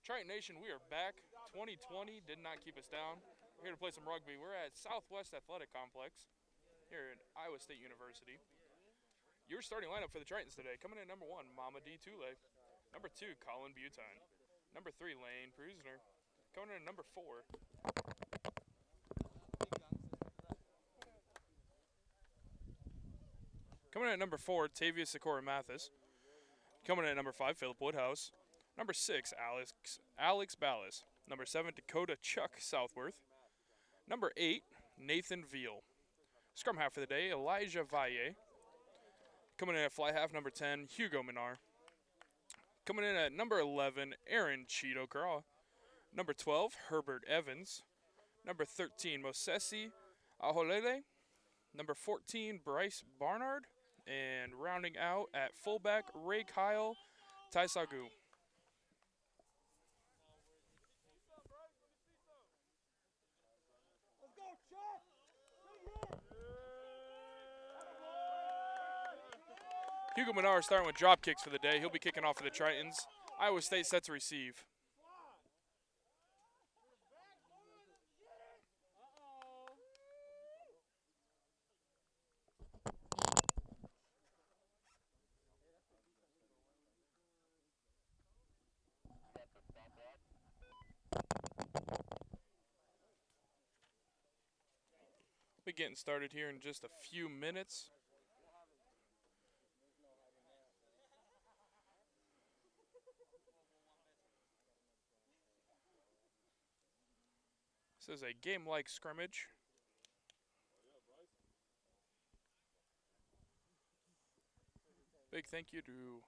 Triton Nation, we are back. 2020 did not keep us down. We're here to play some rugby. We're at Southwest Athletic Complex here at Iowa State University. Your starting lineup for the Tritons today, coming in at number 1, Mama D. Tule. Number 2, Colin Butine. Number 3, Lane Prusner. Coming in at number 4. Coming in at number 4, Tavia Sikora Mathis. Coming in at number 5, Philip Woodhouse. Number 6, Alex Ballas. Number 7, Dakota Chuck Southworth. Number 8, Nathan Veal. Scrum half for the day, Elijah Valle. Coming in at fly half, number 10, Hugo Minar. Coming in at number 11, Aaron Cheeto Craw. Number 12, Herbert Evans. Number 13, Mosesi Aholele. Number 14, Bryce Barnard. And rounding out at fullback, Ray Kyle Taisagu. Hugo Minar starting with drop kicks for the day. He'll be kicking off for the Tritons. Iowa State set to receive. We'll be getting started here in just a few minutes. This is a game-like scrimmage. Big thank you to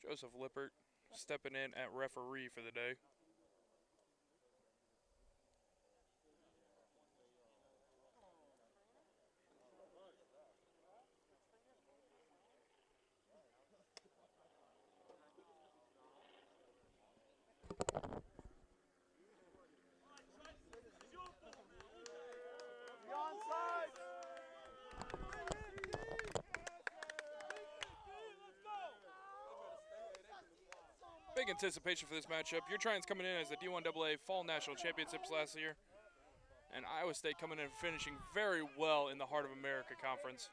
Joseph Lippert stepping in at referee for the day. Big anticipation for this matchup. Your Tritons coming in as the D1AA Fall National Championships last year. And Iowa State coming in and finishing very well in the Heart of America Conference.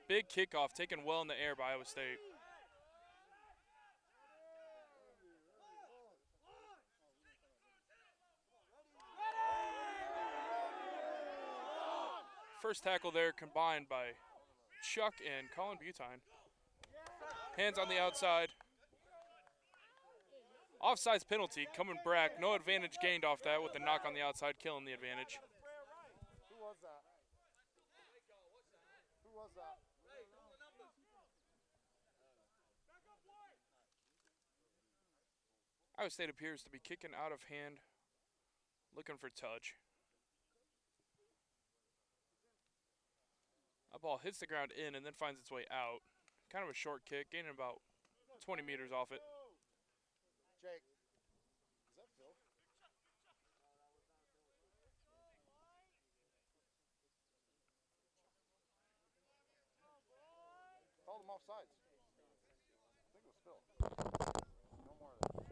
Big kickoff taken well in the air by Iowa State. First tackle there combined by Chuck and Colin Butine. Hands on the outside. Offsides penalty coming back. No advantage gained off that with the knock on the outside, killing the advantage. Who was that? Who was that? Iowa State appears to be kicking out of hand, looking for touch. That ball hits the ground in and then finds its way out. Kind of a short kick, gaining about 20 meters off it. Jake. Is that Phil? Called him off sides. I think it was Phil. No more of that.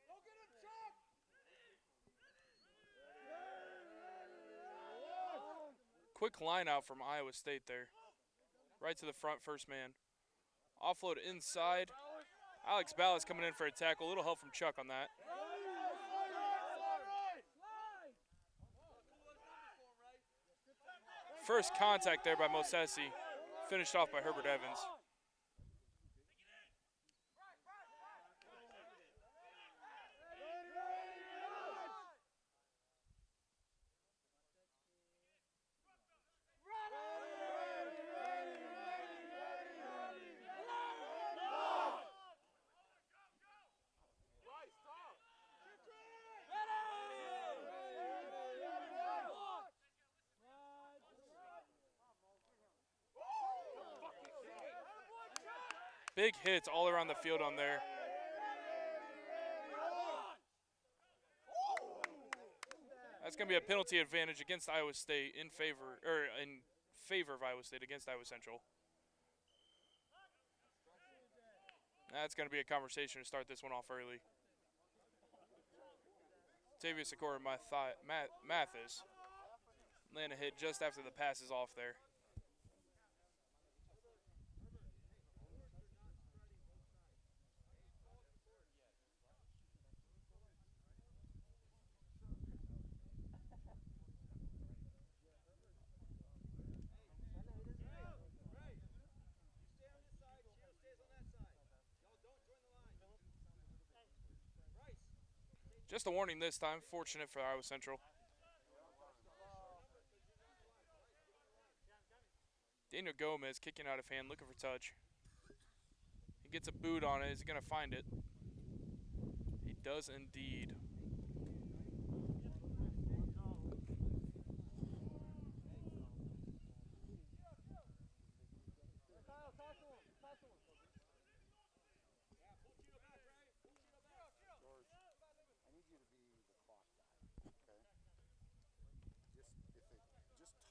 Go get him, Chuck! Quick line out from Iowa State there. Right to the front, first man. Offload inside. Alex Ballas coming in for a tackle. A little help from Chuck on that. First contact there by Mosesi. Finished off by Herbert Evans. Big hits all around the field on there. That's going to be a penalty advantage against Iowa State in favor of Iowa State against Iowa Central. That's going to be a conversation to start this one off early. Tavius Sikora Mathis land a hit just after the pass is off there. Just a warning this time, fortunate for Iowa Central. Daniel Gomez kicking out of hand, looking for touch. He gets a boot on it. Is he going to find it? He does indeed.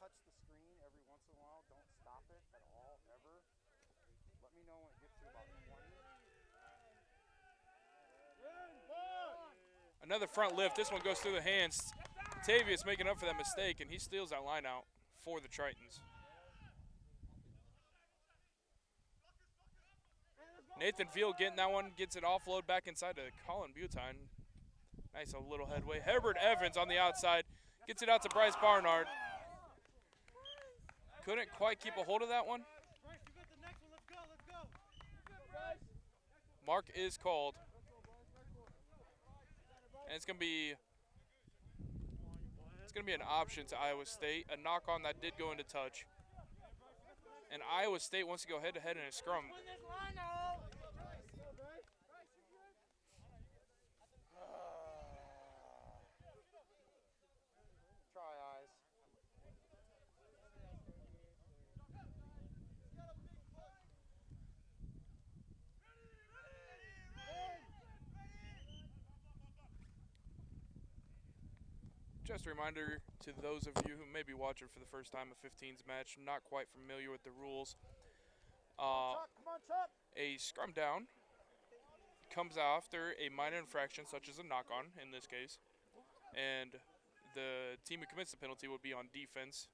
Touch the screen every once in a while. Don't stop it at all, ever. Let me know when it gets to about 20. Another front lift. This one goes through the hands. Tavius making up for that mistake, and he steals that line out for the Tritons. Nathan Field getting that one, gets it offload back inside to Colin Butine. Nice little headway. Herbert Evans on the outside. Gets it out to Bryce Barnard. Couldn't quite keep a hold of that one. Mark is called. And it's gonna be an option to Iowa State. A knock on that did go into touch. And Iowa State wants to go head to head in a scrum. Just a reminder to those of you who may be watching for the first time a 15s match, not quite familiar with the rules. A scrum down comes after a minor infraction, such as a knock-on in this case, and the team who commits the penalty would be on defense.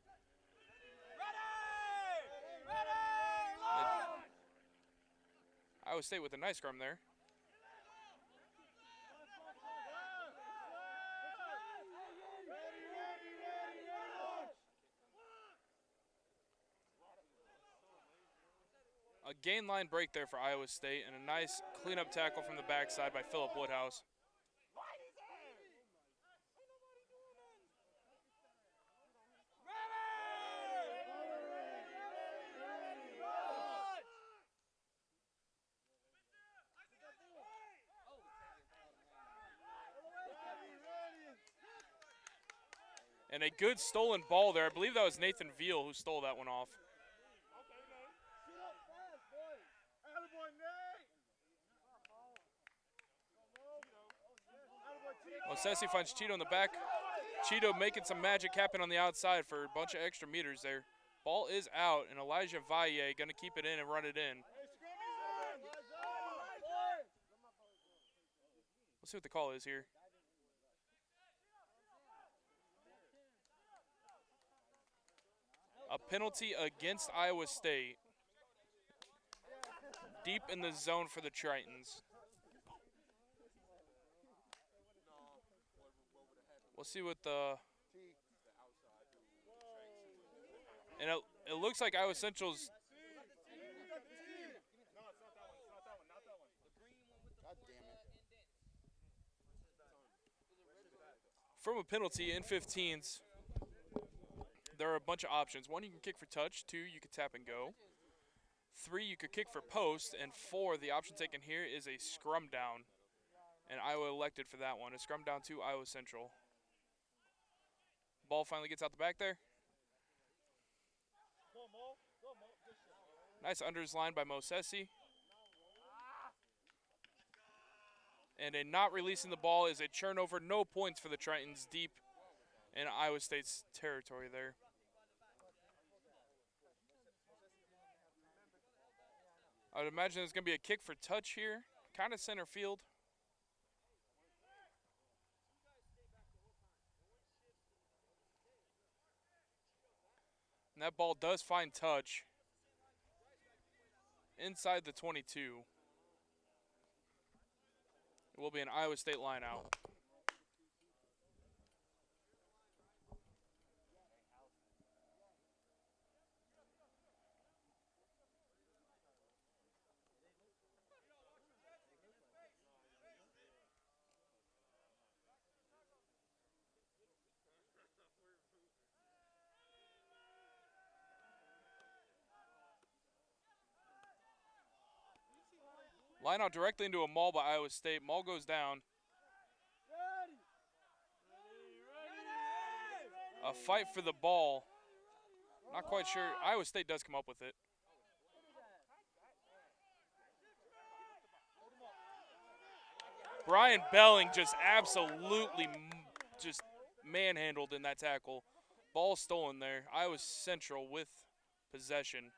Iowa State with a nice scrum there. A gain line break there for Iowa State, and a nice cleanup tackle from the backside by Philip Woodhouse. And a good stolen ball there. I believe that was Nathan Veal who stole that one off. Mosesi finds Cheeto in the back. Cheeto making some magic happen on the outside for a bunch of extra meters there. Ball is out, and Elijah Valle going to keep it in and run it in. Let's see what the call is here. A penalty against Iowa State. Deep in the zone for the Tritons. We'll see what the... And it looks like Iowa Central's... From a penalty in 15s, there are a bunch of options. 1, you can kick for touch. 2, you can tap and go. 3, you could kick for post. And 4, the option taken here is a scrum down. And Iowa elected for that one. A scrum down to Iowa Central. Ball finally gets out the back there. Nice unders line by Mosesi. And a not releasing the ball is a turnover. No points for the Tritons deep in Iowa State's territory there. I would imagine there's going to be a kick for touch here, kind of center field. And that ball does find touch inside the 22. It will be an Iowa State line out. Line out directly into a maul by Iowa State. Maul goes down. A fight for the ball. Not quite sure. Iowa State does come up with it. Brian Belling just absolutely just manhandled in that tackle. Ball stolen there. Iowa Central with possession.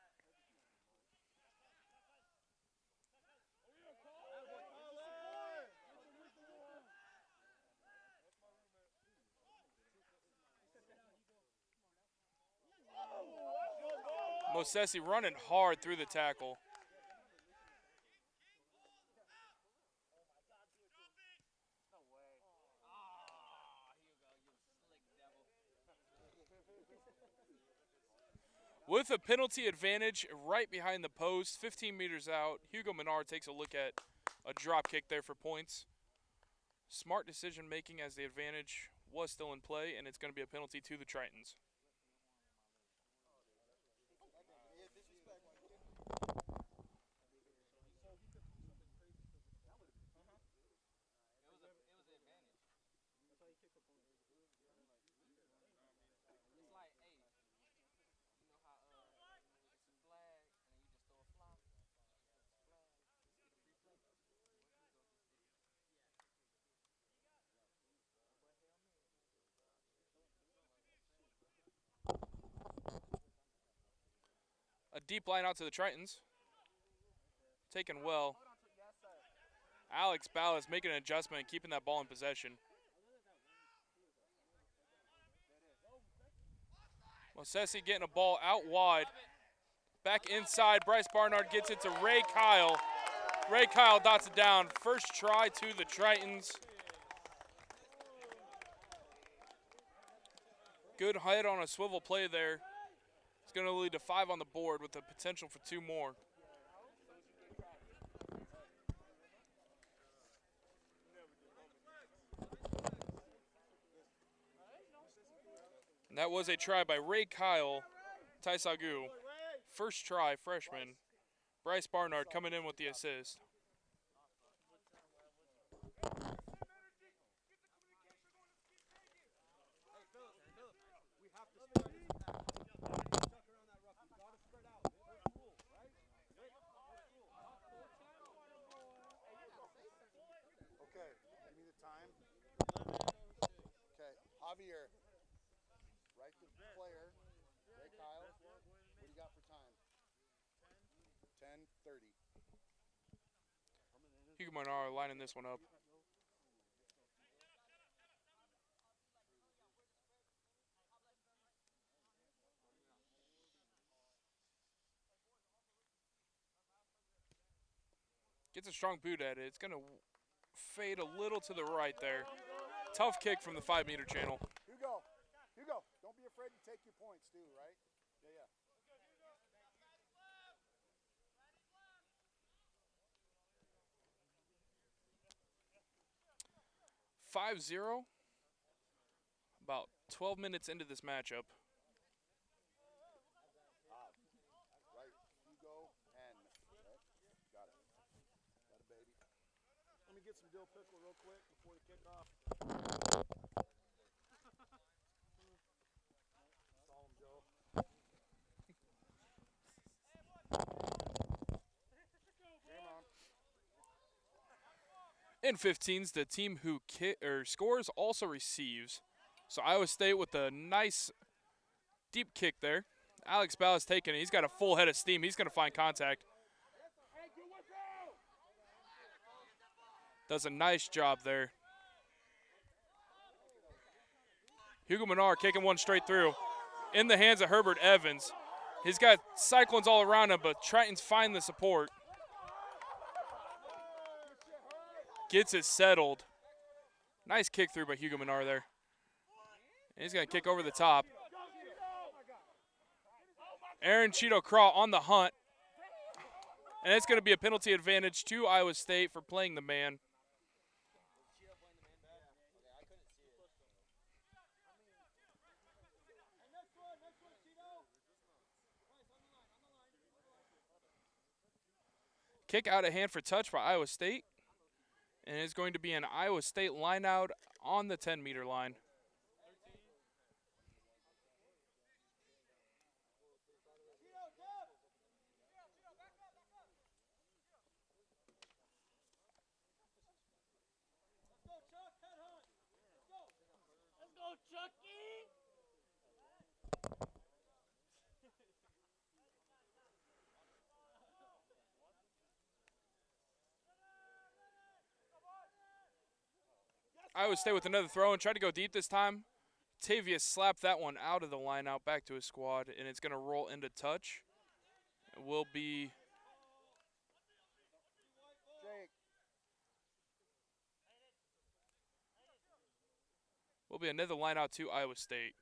Mosesi running hard through the tackle. With a penalty advantage right behind the post, 15 meters out, Hugo Menard takes a look at a drop kick there for points. Smart decision making as the advantage was still in play, and it's going to be a penalty to the Tritons. A deep line out to the Tritons. Taken well. Alex Ballas making an adjustment and keeping that ball in possession. Mosesi getting a ball out wide. Back inside, Bryce Barnard gets it to Ray Kyle. Ray Kyle dots it down. First try to the Tritons. Good head on a swivel play there. It's going to lead to 5 on the board with the potential for 2 more. And that was a try by Ray Kyle, Taisagu. First try, freshman. Bryce Barnard coming in with the assist. Okay, give me the time. Okay, Javier. Right to the player. Ray Kyle. What do you got for time? 10:30. Hugo Menard lining this one up. Gets a strong boot at it. It's going to fade a little to the right there. Tough kick from the 5-meter channel. Hugo, don't be afraid to take your points too, right? Yeah. 5-0. About 12 minutes into this matchup. Right, Hugo N. Okay. Got it. Got it, baby. Let me get some dill pickle real quick before the kickoff. Solemn Joe. Game on. In 15s, the team who scores also receives. So Iowa State with a nice deep kick there. Alex Ballas taking it. He's got a full head of steam. He's going to find contact. Does a nice job there. Hugo Menard kicking one straight through. In the hands of Herbert Evans. He's got Cyclones all around him, but Triton's find the support. Gets it settled. Nice kick through by Hugo Menard there. And he's going to kick over the top. Aaron Cheeto Craw on the hunt. And it's going to be a penalty advantage to Iowa State for playing the man. Kick out of hand for touch by Iowa State. And it's going to be an Iowa State line out on the 10-meter line. Iowa State with another throw and tried to go deep this time. Tavius slapped that one out of the line out back to his squad, and it's going to roll into touch. It will be another line out to Iowa State.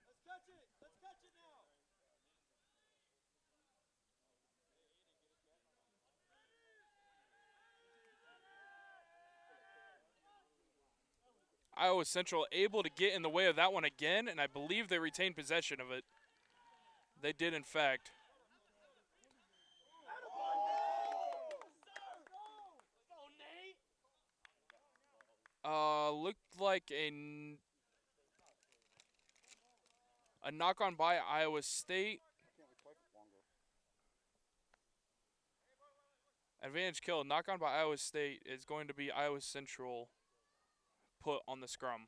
Iowa Central able to get in the way of that one again, and I believe they retained possession of it. They did, in fact. Looked like a knock-on by Iowa State. Advantage kill. Knock-on by Iowa State is going to be Iowa Central put on the scrum.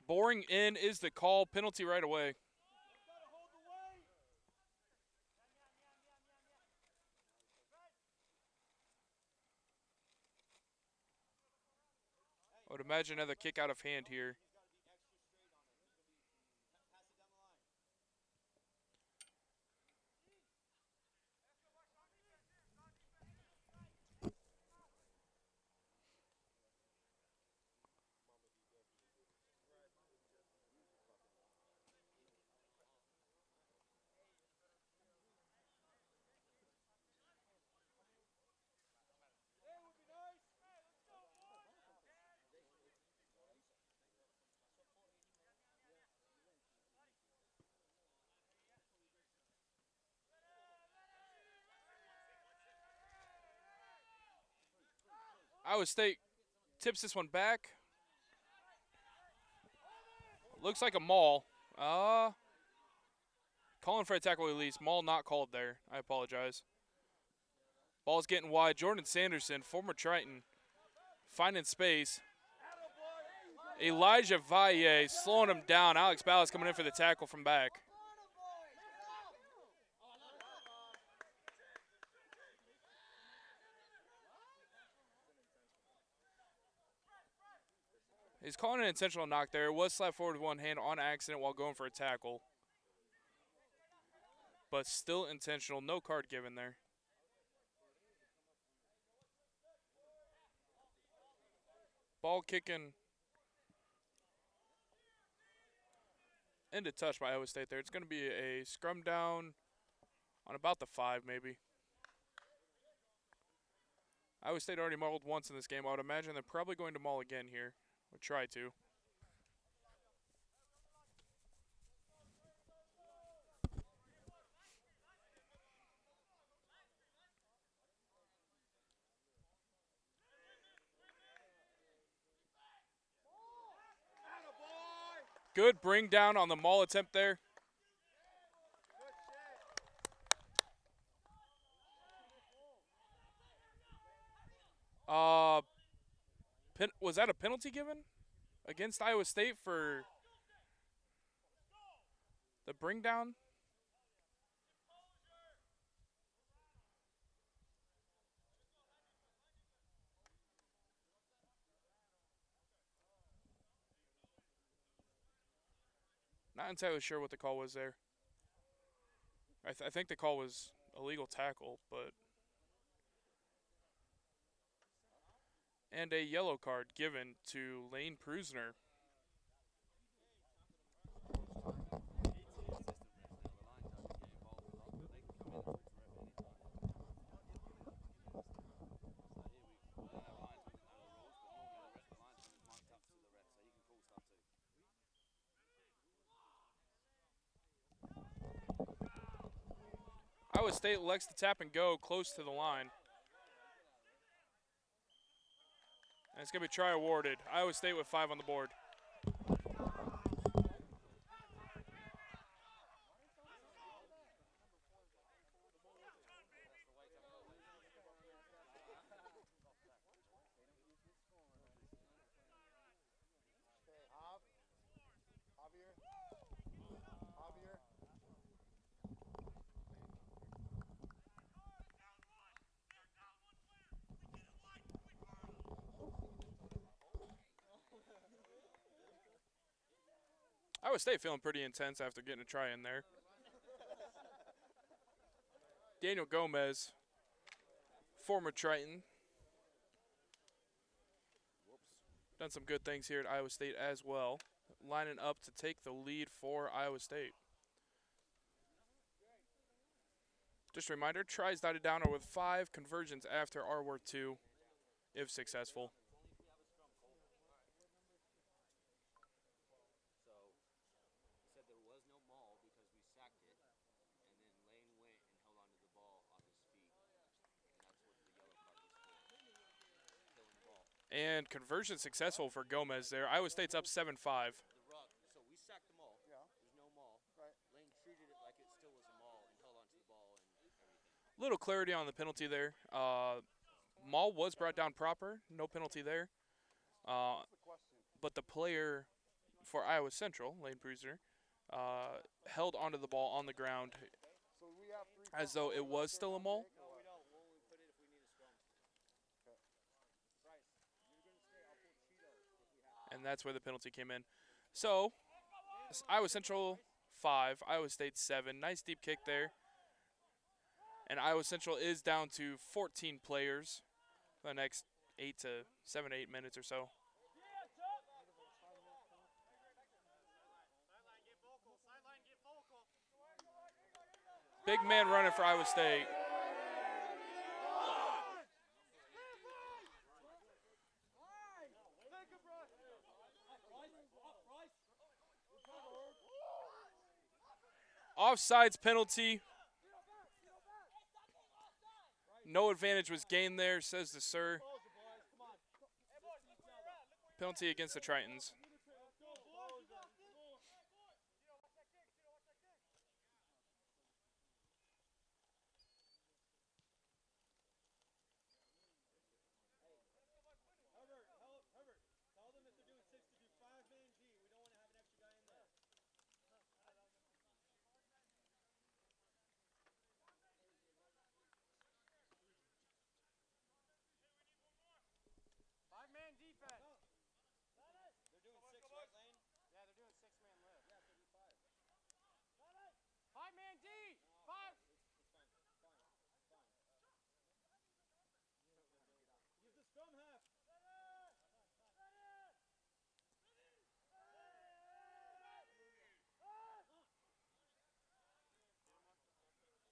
Boring in is the call. Penalty right away. I would imagine another kick out of hand here. Iowa State tips this one back. Looks like a maul. Calling for a tackle release. Maul not called there. I apologize. Ball's getting wide. Jordan Sanderson, former Triton, finding space. Elijah Valle slowing him down. Alex Ballas coming in for the tackle from back. He's calling an intentional knock there. It was slapped forward with one hand on accident while going for a tackle. But still intentional. No card given there. Ball kicking into touch by Iowa State there. It's going to be a scrum down on about the 5 maybe. Iowa State already mauled once in this game. I would imagine they're probably going to maul again here. Or try to. Good bring down on the maul attempt there. Was that a penalty given against Iowa State for the bring down? Not entirely sure what the call was there. I think the call was a legal tackle, but. And a yellow card given to Lane Prusner. Iowa State elects to tap and go close to the line. And it's going to be try awarded. Iowa State with 5 on the board. Iowa State feeling pretty intense after getting a try in there. Daniel Gomez, former Triton. Done some good things here at Iowa State as well. Lining up to take the lead for Iowa State. Just a reminder, tries dotted down are with 5, conversions after are worth 2, if successful. And conversion successful for Gomez there. Iowa State's up 7-5. So we sacked the maul. Yeah. There's no maul. Right. Lane treated it like it still was a maul and held onto the ball and everything. Little clarity on the penalty there. Maul was brought down proper. No penalty there. But the player for Iowa Central, Lane Prusner, held onto the ball on the ground as though it was still a maul. And that's where the penalty came in. So, Iowa Central 5, Iowa State 7. Nice deep kick there. And Iowa Central is down to 14 players for the next 7 to 8 minutes or so. Big man running for Iowa State. Offsides penalty. No advantage was gained there, says the sir. Penalty against the Tritons.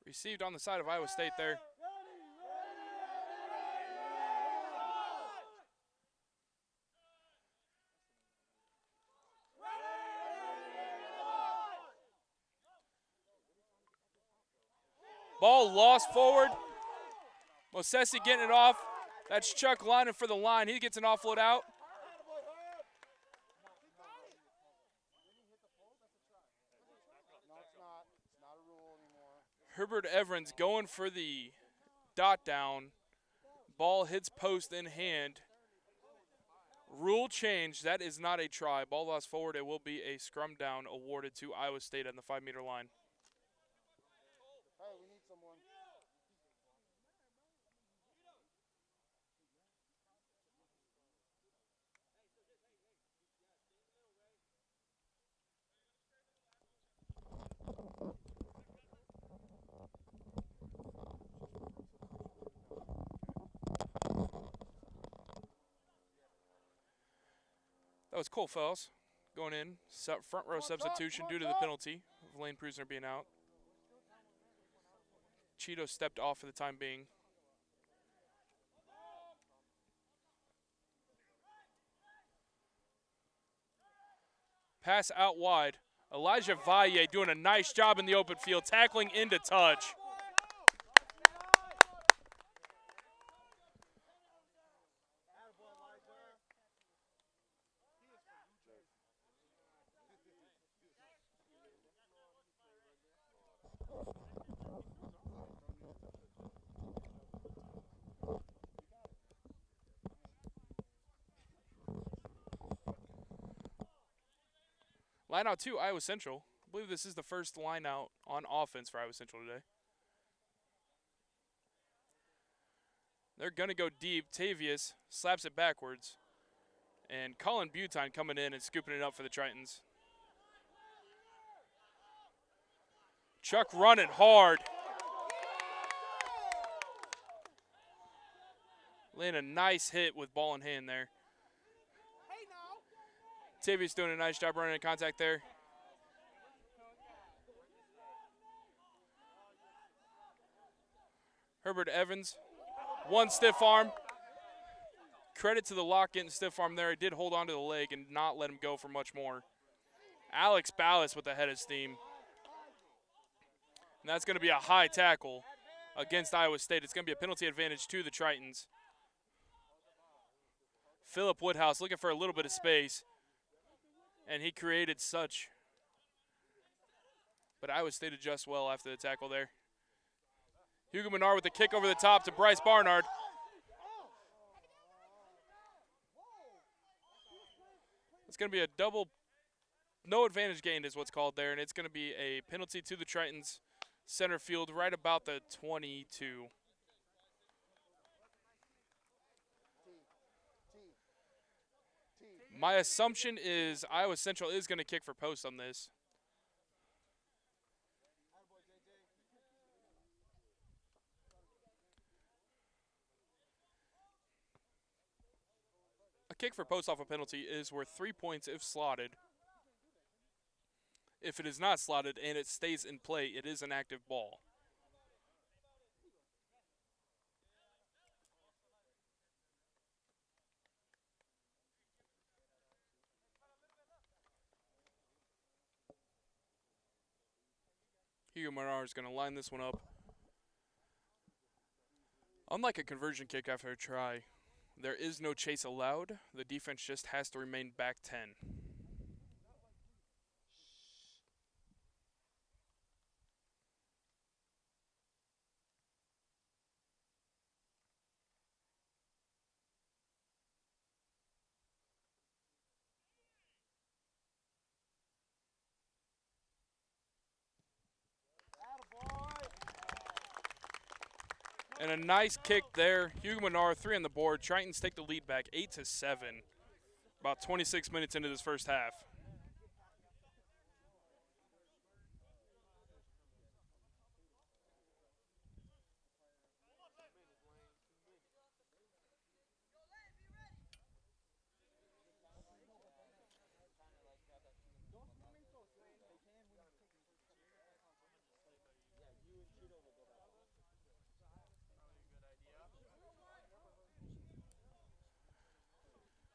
Received on the side of Iowa State there. Ball lost forward. Mosesi getting it off. That's Chuck lining for the line. He gets an offload out. Herbert Evans going for the dot down. Ball hits post in hand. Rule change. That is not a try. Ball lost forward. It will be a scrum down awarded to Iowa State on the 5-meter line. Hey, we need someone. That was Cole Fells going in. Front row substitution due to the penalty of Lane Prusner being out. Cheeto stepped off for the time being. Pass out wide. Elijah Valle doing a nice job in the open field, tackling into touch. Line out 2, Iowa Central. I believe this is the first line out on offense for Iowa Central today. They're going to go deep. Tavius slaps it backwards. And Colin Butine coming in and scooping it up for the Tritons. Chuck running hard. Laying a nice hit with ball in hand there. Tavius doing a nice job running in contact there. Herbert Evans, one stiff arm. Credit to the lock getting stiff arm there. He did hold on to the leg and not let him go for much more. Alex Ballas with the head of steam. And that's going to be a high tackle against Iowa State. It's going to be a penalty advantage to the Tritons. Philip Woodhouse looking for a little bit of space. And he created such. But Iowa State adjusts well after the tackle there. Hugo Menard with the kick over the top to Bryce Barnard. It's going to be a double, no advantage gained is what's called there, and it's going to be a penalty to the Tritons center field right about the 22. My assumption is Iowa Central is going to kick for post on this. A kick for post off a penalty is worth 3 points if slotted. If it is not slotted and it stays in play, it is an active ball. Hugo Menard is going to line this one up. Unlike a conversion kick after a try, there is no chase allowed. The defense just has to remain back 10. And a nice kick there. Hugo Menard, 3 on the board. Tritons take the lead back 8-7. About 26 minutes into this first half.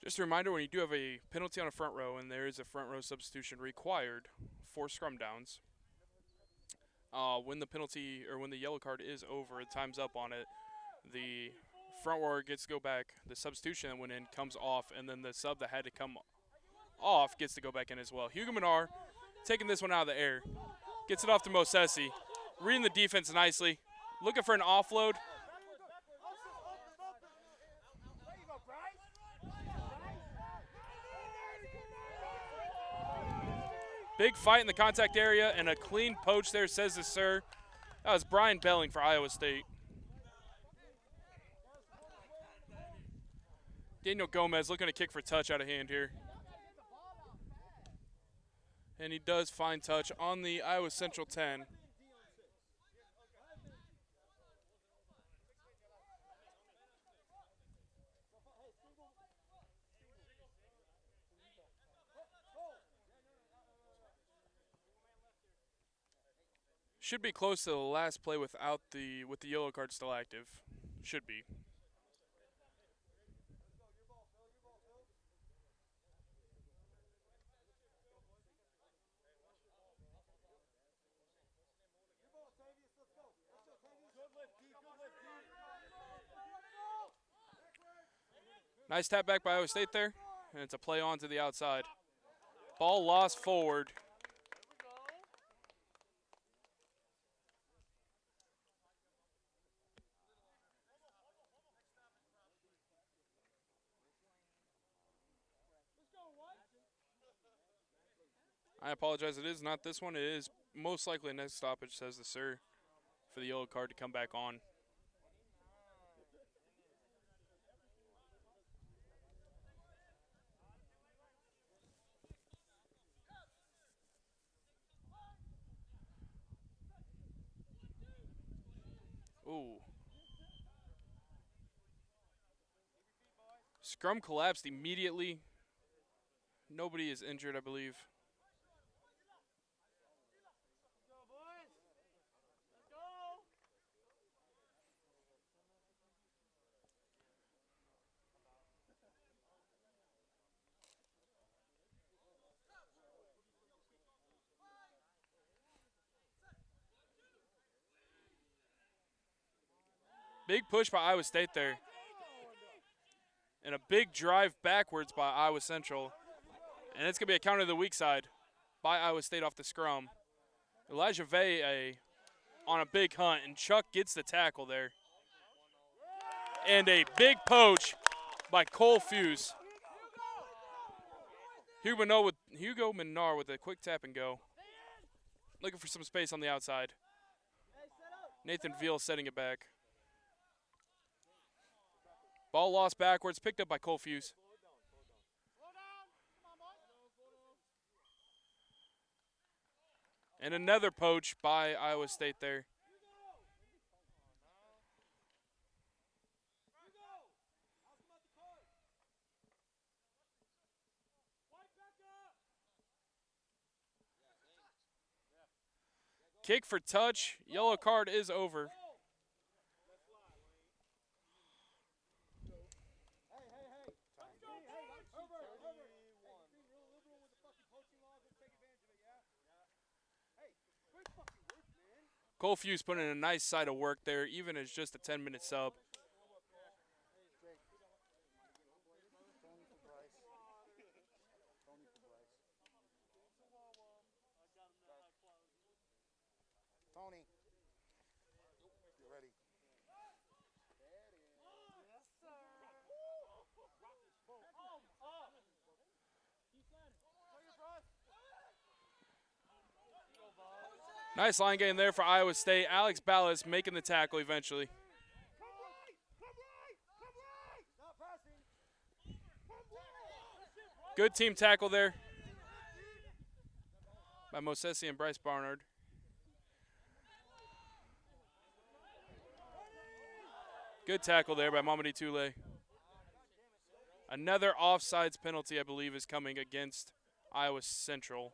Just a reminder, when you do have a penalty on a front row and there is a front row substitution required for scrum downs, when the penalty or when the yellow card is over, time's up on it, the front rower gets to go back, the substitution that went in comes off, and then the sub that had to come off gets to go back in as well. Hugo Menard taking this one out of the air, gets it off to Mosesi. reading the defense nicely. Looking for an offload. Big fight in the contact area and a clean poach there, says the sir. That was Brian Belling for Iowa State. Daniel Gomez looking to kick for touch out of hand here. And he does find touch on the Iowa Central 10. Should be close to the last play with the yellow card still active. Should be. Nice tap back by Iowa State there, and it's a play on to the outside. Ball lost forward. I apologize, it is not this one. It is most likely next stoppage, says the sir, for the yellow card to come back on. Ooh. Scrum collapsed immediately. Nobody is injured, I believe. Big push by Iowa State there. And a big drive backwards by Iowa Central. And it's going to be a counter to the weak side by Iowa State off the scrum. Elijah Vey on a big hunt, and Chuck gets the tackle there. And a big poach by Cole Fuse. Hugo Menard with a quick tap and go. Looking for some space on the outside. Nathan Veal setting it back. Ball lost backwards, picked up by Cole Fuse. And another poach by Iowa State there. Kick for touch. Yellow card is over. Cole Fuse put in a nice side of work there, even as just a 10-minute sub. Tony, you ready? Nice line game there for Iowa State. Alex Ballas making the tackle eventually. Good team tackle there by Mosesi and Bryce Barnard. Good tackle there by Mamadi Toure. Another offsides penalty, I believe, is coming against Iowa Central.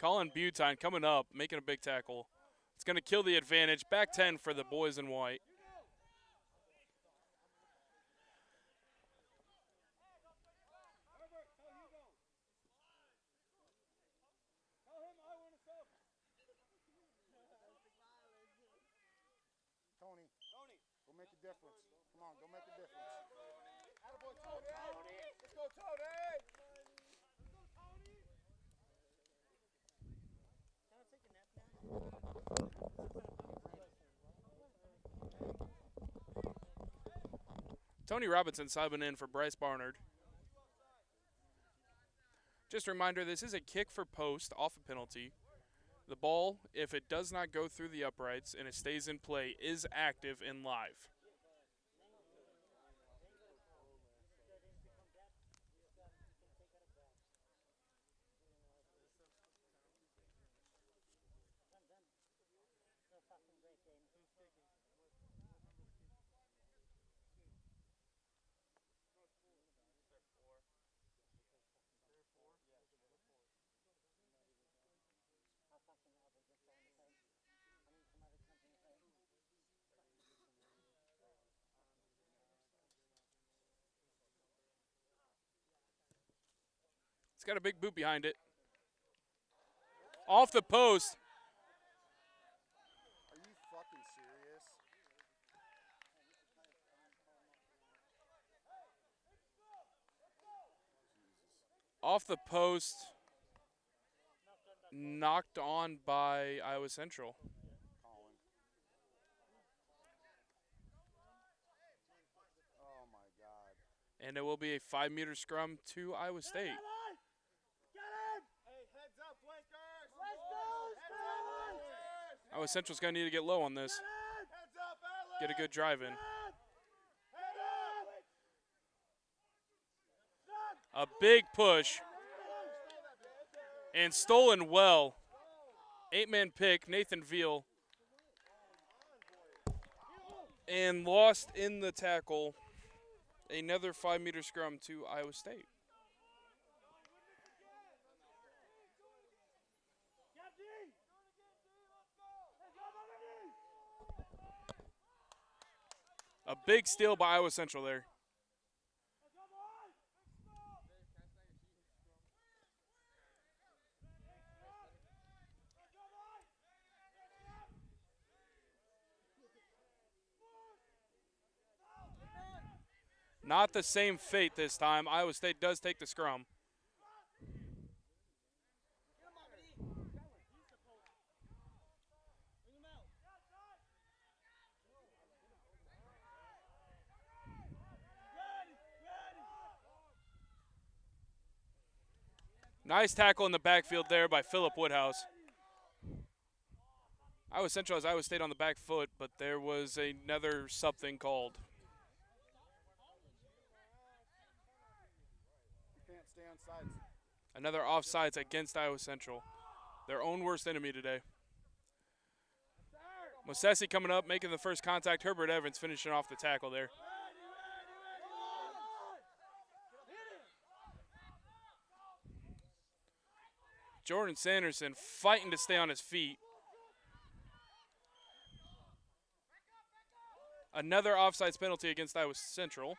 Colin Butine coming up, making a big tackle. It's going to kill the advantage. Back 10 for the boys in white. Tony, go make a difference. Come on, go make a difference. Attaboy, Tony. Let's go, Tony. Tony Robinson subbing in for Bryce Barnard. Just a reminder, this is a kick for post off a penalty. The ball, if it does not go through the uprights and it stays in play, is active and live. It's got a big boot behind it. Off the post. Are you fucking serious? Off the post. Knocked on by Iowa Central. Colin. Oh my God. And it will be a 5-meter scrum to Iowa State. Iowa Central's going to need to get low on this. Get a good drive in. A big push. And stolen well. 8-man pick, Nathan Veal. And lost in the tackle. Another 5-meter scrum to Iowa State. A big steal by Iowa Central there. Not the same fate this time. Iowa State does take the scrum. Nice tackle in the backfield there by Philip Woodhouse. Iowa Central has Iowa State on the back foot, but there was another something called. You can't stay on sides. Another offsides against Iowa Central. Their own worst enemy today. Mosesi coming up, making the first contact. Herbert Evans finishing off the tackle there. Jordan Sanderson fighting to stay on his feet. Another offsides penalty against Iowa Central.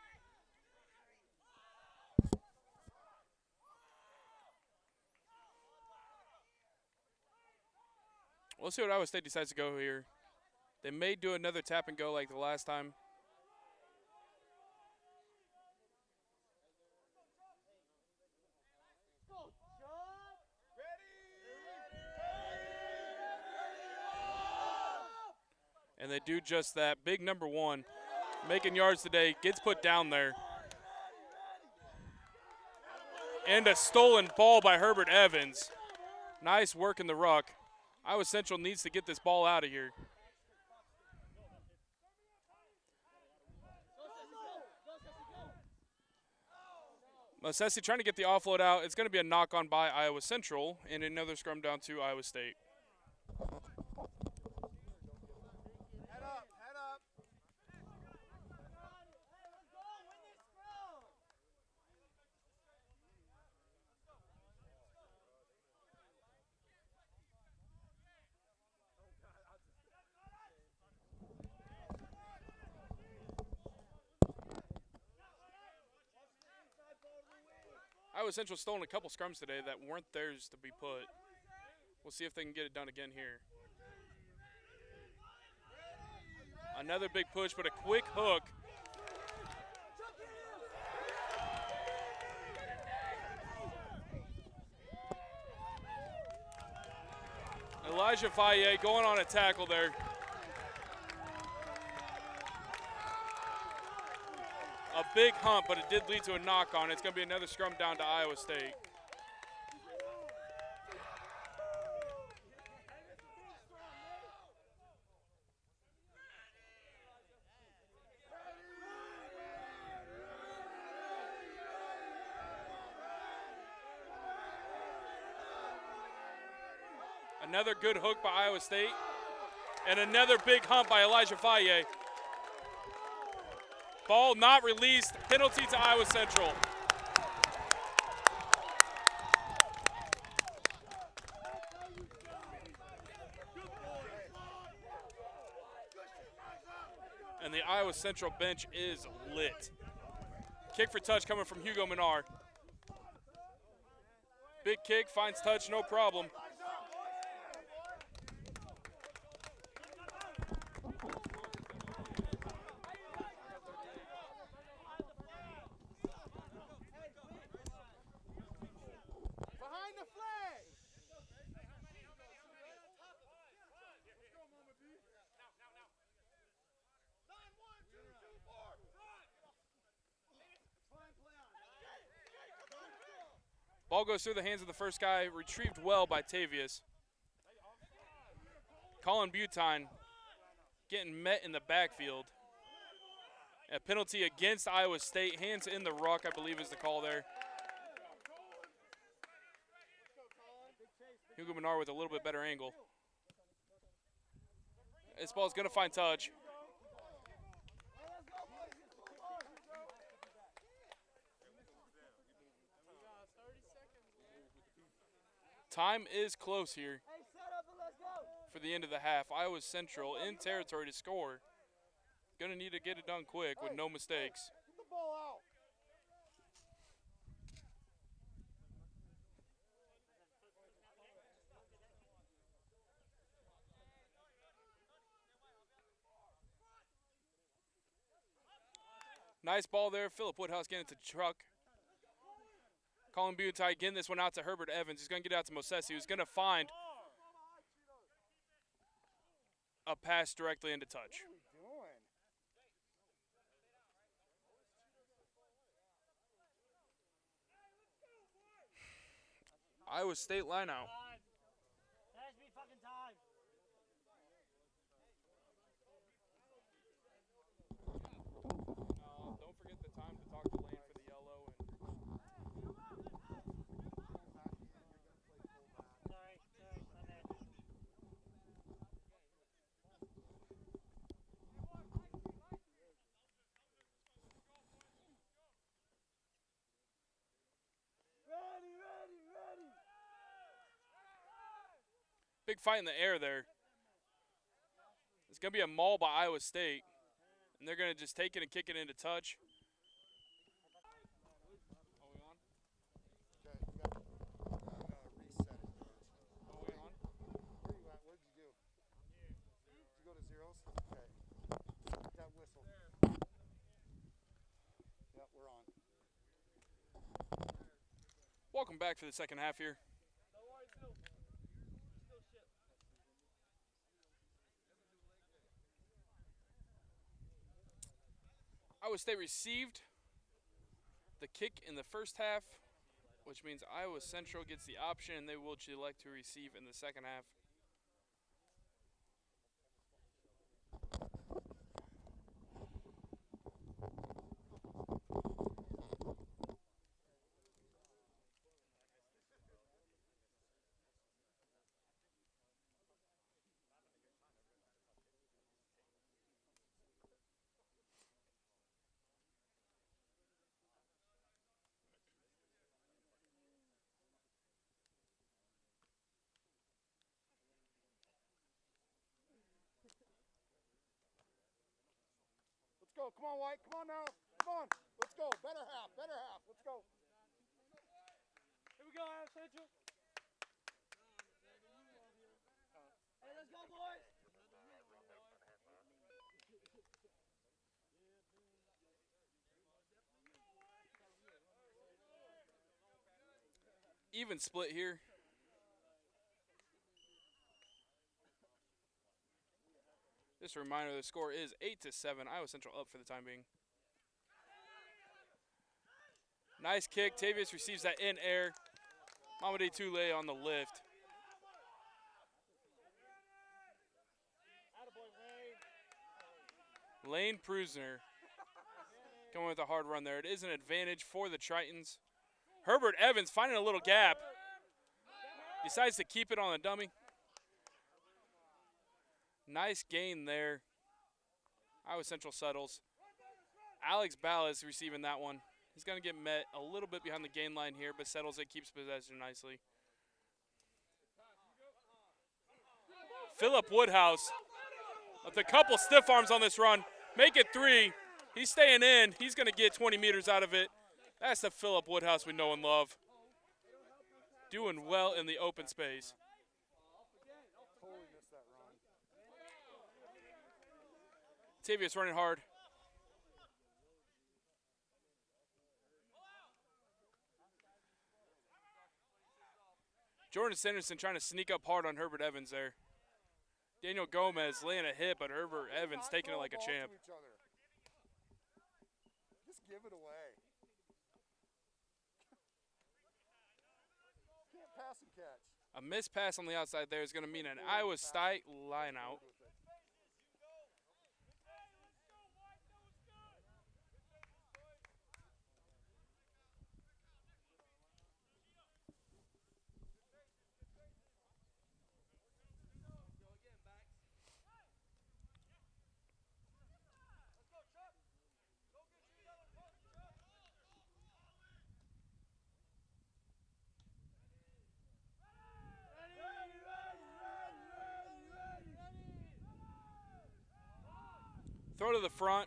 We'll see what Iowa State decides to go here. They may do another tap and go like the last time. And they do just that. Big number 1, making yards today, gets put down there. And a stolen ball by Herbert Evans. Nice work in the ruck. Iowa Central needs to get this ball out of here. Mosesi trying to get the offload out. It's going to be a knock on by Iowa Central and another scrum down to Iowa State. Iowa Central stolen a couple scrums today that weren't theirs to be put. We'll see if they can get it done again here. Another big push, but a quick hook. Elijah Faye going on a tackle there. a big hump, but it did lead to a knock-on. It's going to be another scrum down to Iowa State. Another good hook by Iowa State. And another big hump by Elijah Faye. Ball not released. Penalty to Iowa Central. And the Iowa Central bench is lit. Kick for touch coming from Hugo Menard. Big kick, finds touch, no problem. Ball goes through the hands of the first guy, retrieved well by Tavius. Colin Butine getting met in the backfield. A penalty against Iowa State. Hands in the ruck, I believe is the call there. Hugo Menard with a little bit better angle. This ball's going to find touch. Time is close here for the end of the half. Iowa Central in territory to score. Gonna need to get it done quick with no mistakes. Get the ball out. Nice ball there. Philip Woodhouse getting it to Truck. Colin Butine getting this one out to Herbert Evans. He's going to get it out to Mosesi, who's going to find a pass directly into touch. Iowa State line out. That has to be fucking time. Don't forget the time to talk to Lane for the yellow. Sorry, my bad. Ready. Big fight in the air there. It's going to be a maul by Iowa State. And they're going to just take it and kick it into touch. Okay, you got reset it. Oh, we on? Where you at? What did you do? Did you go to zeros? Okay. That whistle. Yep, we're on. Welcome back for the second half here. Iowa State received the kick in the first half, which means Iowa Central gets the option and they will elect to receive in the second half. Let's go. Come on, White. Come on now. Come on. Let's go. Better half. Let's go. Here we go, Iowa Central. Hey, let's go, boys. Even split here. Just a reminder, the score is 8-7. Iowa Central up for the time being. Nice kick. Tavius receives that in air. Mamadi Tule on the lift. Lane Prusner coming with a hard run there. It is an advantage for the Tritons. Herbert Evans finding a little gap. Decides to keep it on the dummy. Nice gain there. Iowa Central settles. Alex Ballas receiving that one. He's going to get met a little bit behind the gain line here, but settles it, keeps possession nicely. Philip Woodhouse with a couple stiff arms on this run. Make it 3. He's staying in. He's going to get 20 meters out of it. That's the Philip Woodhouse we know and love. Doing well in the open space. Totally missed that run. Tavius running hard. Jordan Sanderson trying to sneak up hard on Herbert Evans there. Daniel Gomez laying a hit, but Herbert Evans taking it like a champ. Just give it away. Can't pass and catch. A missed pass on the outside there is going to mean an Iowa State line out. Throw to the front.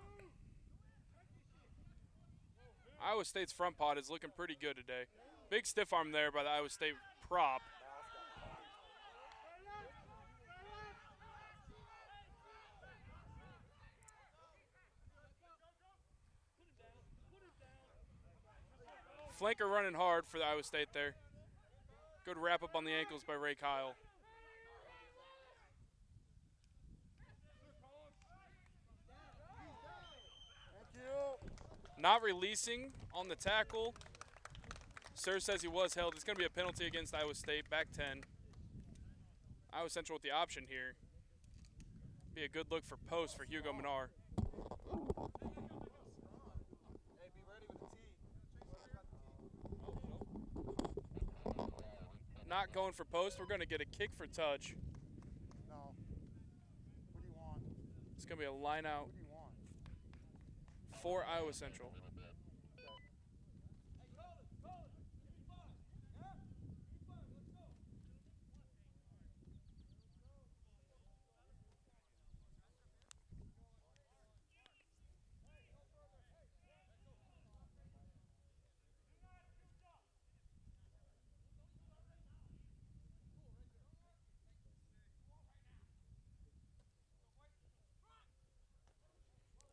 Iowa State's front pod is looking pretty good today. Big stiff arm there by the Iowa State prop. Flanker running hard for the Iowa State there. Good wrap up on the ankles by Ray Kyle. Not releasing on the tackle. Sir says he was held. It's going to be a penalty against Iowa State. Back 10. Iowa Central with the option here. Be a good look for post for Hugo Minar. Hey, be ready with the tee. Not going for post. We're going to get a kick for touch. No. What do you want? It's going to be a line out What do you want? for Iowa Central.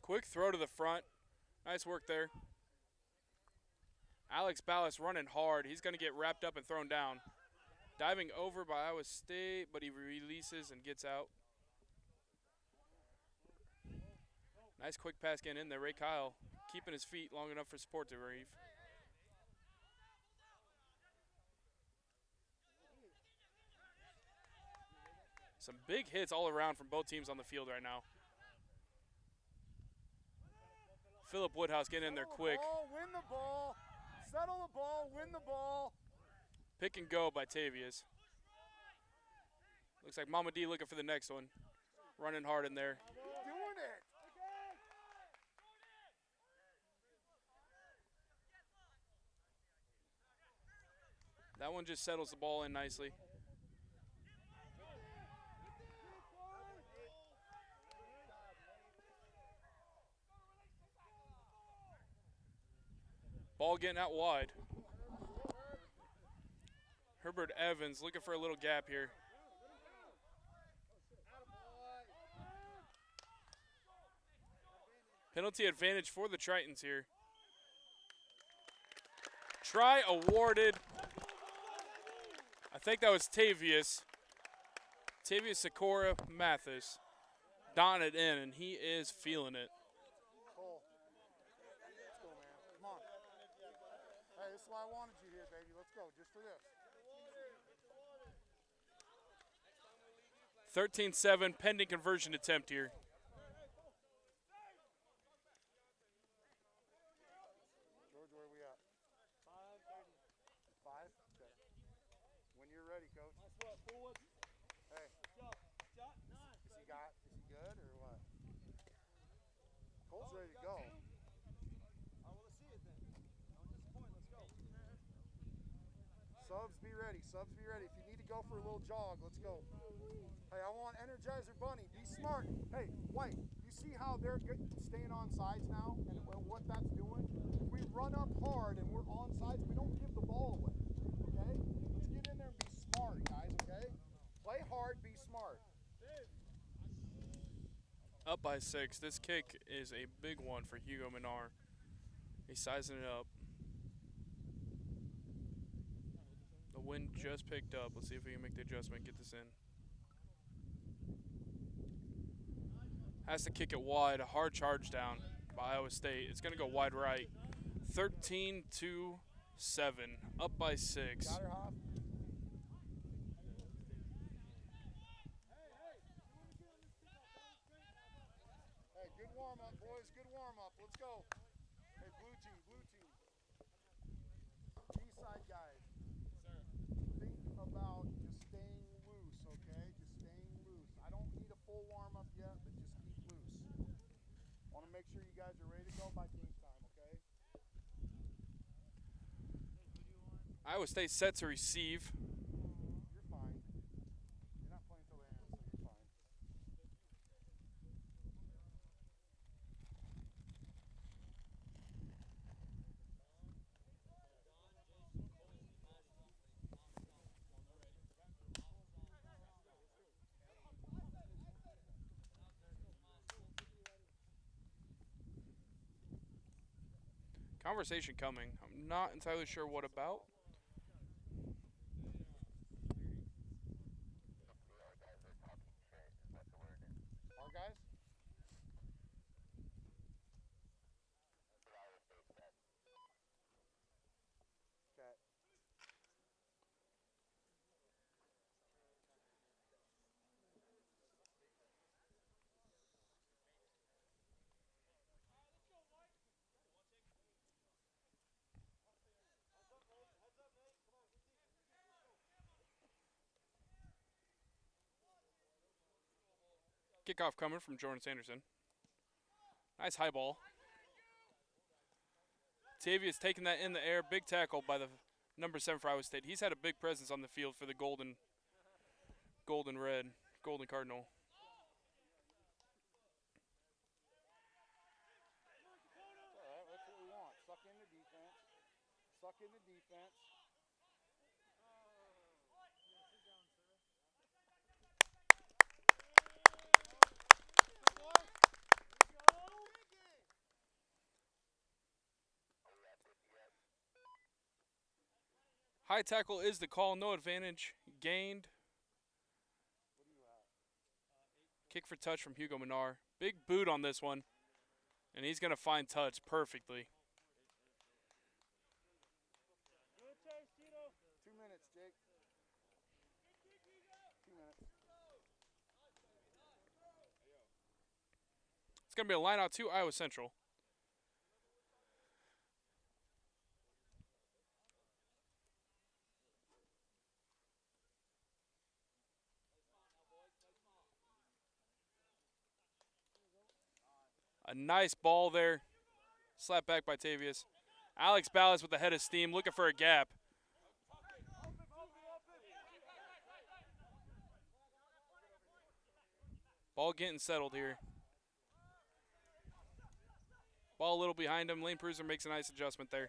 Quick throw to the front. Nice work there. Alex Ballas running hard. He's going to get wrapped up and thrown down. Diving over by Iowa State, but he releases and gets out. Nice quick pass getting in there. Ray Kyle keeping his feet long enough for support to reeve. Some big hits all around from both teams on the field right now. Philip Woodhouse getting in there quick. Win the ball. Settle the ball. Win the ball. Pick and go by Tavius. Looks like Mama D looking for the next one. Running hard in there. Doing it. That one just settles the ball in nicely. Ball getting out wide. Herbert Evans looking for a little gap here. Penalty advantage for the Tritons here. Try awarded. I think that was Tavius. Tavius Sikora Mathis. Donning it in, and he is feeling it. why I wanted you here, baby. Let's go, just for this. 13-7, pending conversion attempt here. George, where are we at? 5? Okay. When you're ready, coach. Nice work, forward. Hey, Shot. Shot. is he good or what? Cole's ready to go. I want to see it then. Don't disappoint. Let's go. Subs, be ready. Subs, be ready. If you need to go for a little jog, let's go. Hey, I want Energizer Bunny. Be smart. Hey, White, you see how they're staying on sides now and what that's doing? If we run up hard and we're on sides, we don't give the ball away, okay? Let's get in there and be smart, guys, okay? Play hard, be smart. Up by 6. This kick is a big one for Hugo Minar. He's sizing it up. The wind just picked up. Let's see if we can make the adjustment, get this in. Has to kick it wide. A hard charge down by Iowa State. It's going to go wide right. 13-7. Up by 6. Got her, Hoff? Hey, good warm-up, boys. Good warm-up. Let's go. Hey, blue team, blue team. East-side guys. Think about just staying loose, okay? Just staying loose. I don't need a full warm-up yet, but just keep loose. Want to make sure you guys are ready to go by game time, okay? Iowa State set to receive. You're fine. You're not playing till the end, so you're fine. Conversation coming. I'm not entirely sure what about. Our guys? Okay. Kickoff coming from Jordan Sanderson. Nice high ball. Tavius taking that in the air. Big tackle by the number 7 for Iowa State. He's had a big presence on the field for the golden Cardinal. All right, that's what we want. Suck into defense. Suck into defense. High tackle is the call. No advantage gained. What are you at? Kick for touch from Hugo Minar. Big boot on this one. And he's going to find touch perfectly. Good chase, Tito. 2 minutes, Jake. 2 minutes. It's going to be a line out to Iowa Central. A nice ball there. Slap back by Tavius. Alex Ballas with the head of steam, looking for a gap. Ball getting settled here. Ball a little behind him. Lane Pruser makes a nice adjustment there.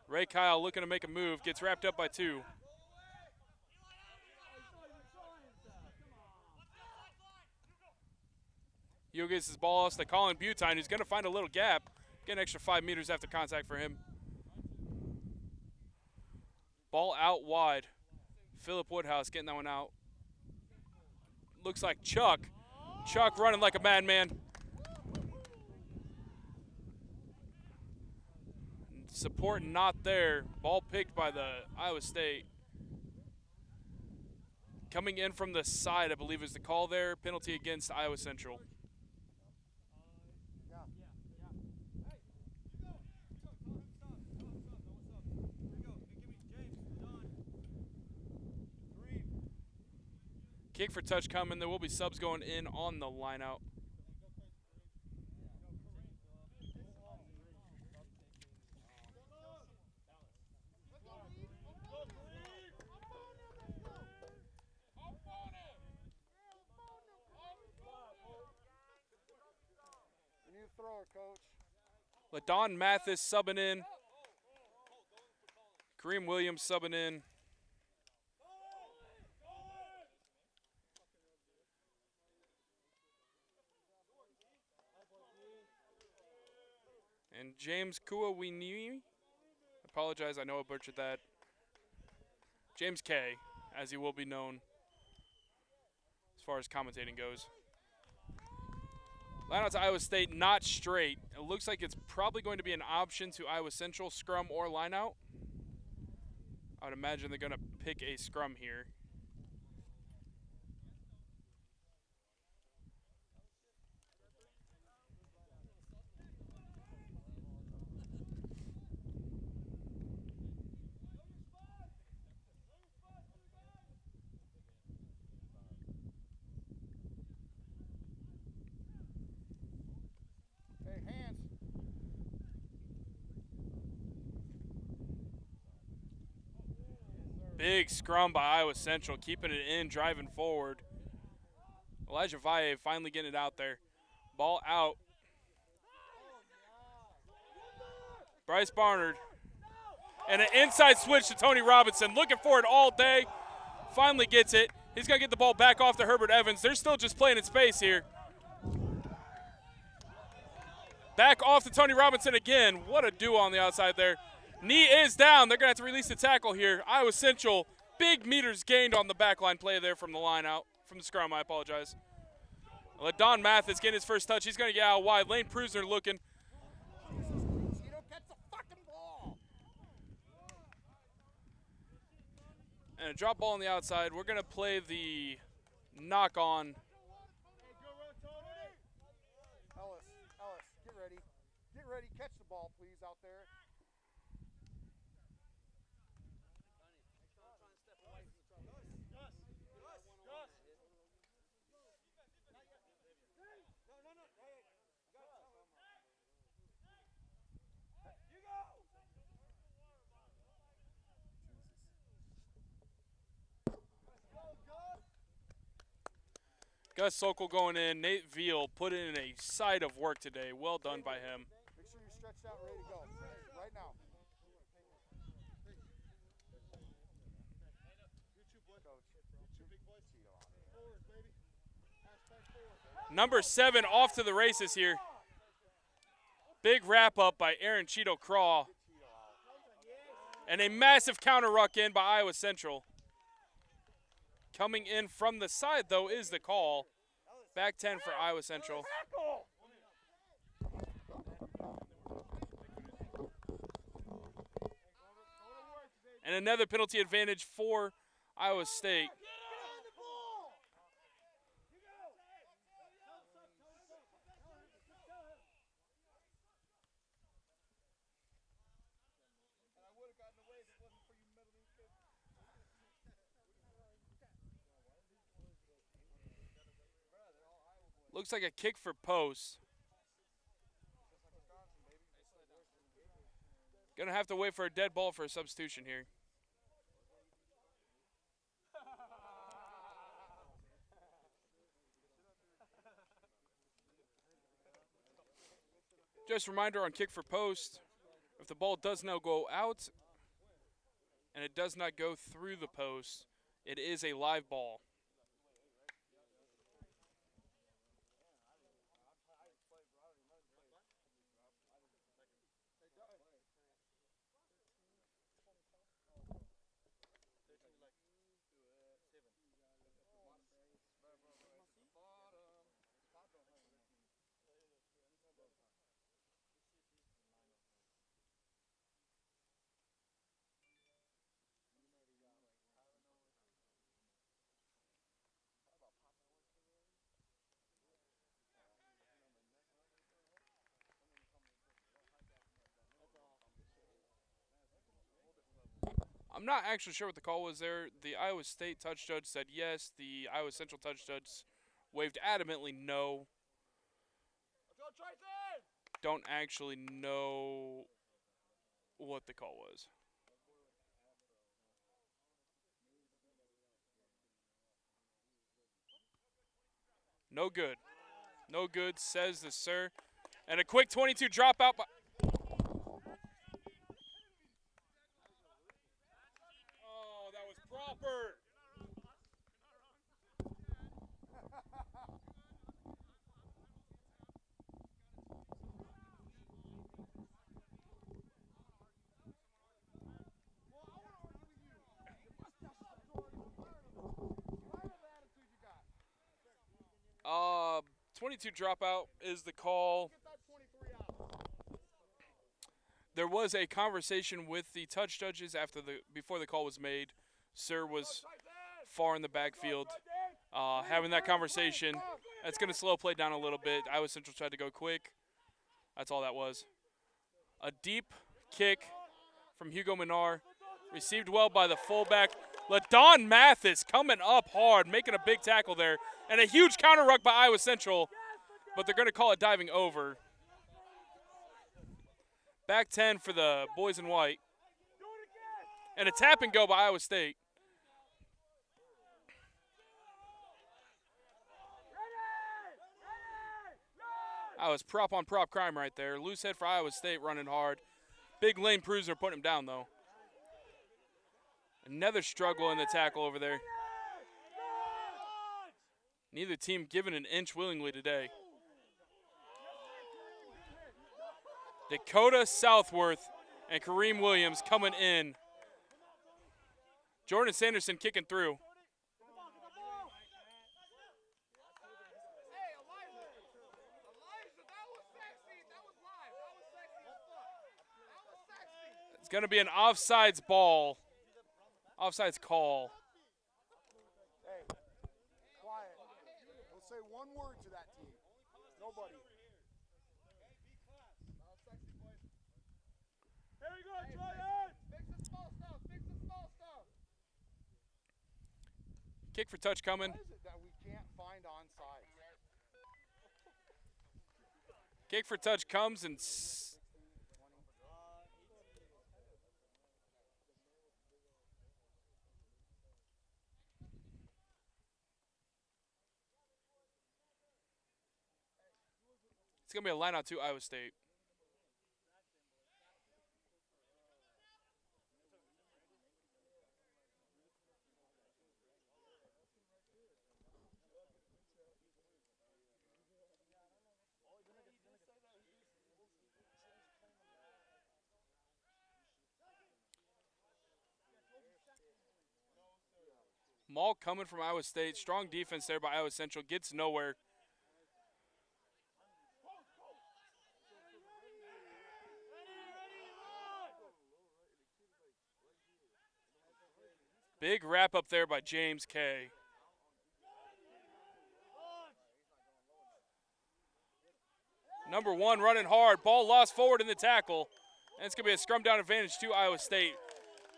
Ray Kyle looking to make a move. Gets wrapped up by 2. Hugo gets his ball off to Colin Butine, who's going to find a little gap. Get an extra 5 meters after contact for him. Ball out wide. Philip Woodhouse getting that one out. Looks like Chuck. Chuck running like a madman. support not there. Ball picked by the Iowa State. Coming in from the side, I believe, is the call there. Penalty against Iowa Central. Kick for touch coming. There will be subs going in on the line out. New thrower, coach. LaDon Mathis subbing in. Kareem Williams subbing in. And James Kuawini, apologize, I know I butchered that. James K, as he will be known as far as commentating goes. Line out to Iowa State, not straight. It looks like it's probably going to be an option to Iowa Central, scrum or line out. I would imagine they're going to pick a scrum here. Hey, hands. Big scrum by Iowa Central, keeping it in, driving forward. Elijah Valle finally getting it out there. Ball out. Bryce Barnard. And an inside switch to Tony Robinson. Looking for it all day. Finally gets it. He's going to get the ball back off to Herbert Evans. They're still just playing in space here. Back off to Tony Robinson again. What a duo on the outside there. Knee is down. They're going to have to release the tackle here. Iowa Central, big meters gained on the backline play there from the line out. From the scrum, I apologize. LaDon Mathis getting his first touch. He's going to get out wide. Lane Prusner looking. You don't catch the fucking ball. And a drop ball on the outside. We're going to play the knock on. Ellis, get ready. Get ready. Catch the ball, please, out there. Gus Sokol going in. Nate Veal put in a side of work today. Well done by him. Make sure you're stretched out, ready to go. Right now. Number 7 off to the races here. Big wrap up by Aaron Cheeto Craw. And a massive counter ruck in by Iowa Central. Coming in from the side, though, is the call. Back 10 for Iowa Central. And another penalty advantage for Iowa State. Looks like a kick for post. Gonna have to wait for a dead ball for a substitution here. Just a reminder on kick for post, if the ball does now go out and it does not go through the post, it is a live ball. I'm not actually sure what the call was there. The Iowa State touch judge said yes. The Iowa Central touch judge waved adamantly no. Don't actually know what the call was. No good. No good, says the sir. And a quick 22 dropout. Oh, that was proper. Uh, 22 dropout is the call. There was a conversation with the touch judges before the call was made. Sir was far in the backfield, having that conversation. That's going to slow play down a little bit. Iowa Central tried to go quick. That's all that was. A deep kick from Hugo Menard, received well by the fullback. LaDon Mathis coming up hard, making a big tackle there. And a huge counter ruck by Iowa Central, but they're going to call it diving over. Back 10 for the boys in white. And a tap and go by Iowa State. That was prop on prop crime right there. Loose head for Iowa State running hard. Big lane Pruser putting him down though. Another struggle in the tackle over there. Neither team given an inch willingly today. Dakota Southworth and Kareem Williams coming in. Jordan Sanderson kicking through. It's going to be an offsides ball. Offsides call. Hey, quiet. We'll say one word to that team. Nobody. Here we go, Jordan! Fix the small stuff. Fix the small stuff. Kick for touch coming. What is it that we can't find onside? Kick for touch comes and it's going to be a line out to Iowa State. Maul coming from Iowa State. Strong defense there by Iowa Central. Gets nowhere. Big wrap up there by James K. Number 1 running hard. Ball lost forward in the tackle. And it's going to be a scrum down advantage to Iowa State.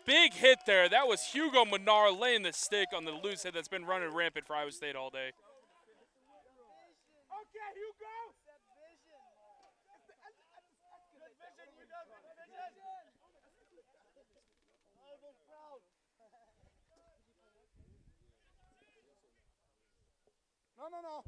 Big hit there. That was Hugo Menard laying the stick on the loose head that's been running rampant for Iowa State all day. Okay, Hugo! No.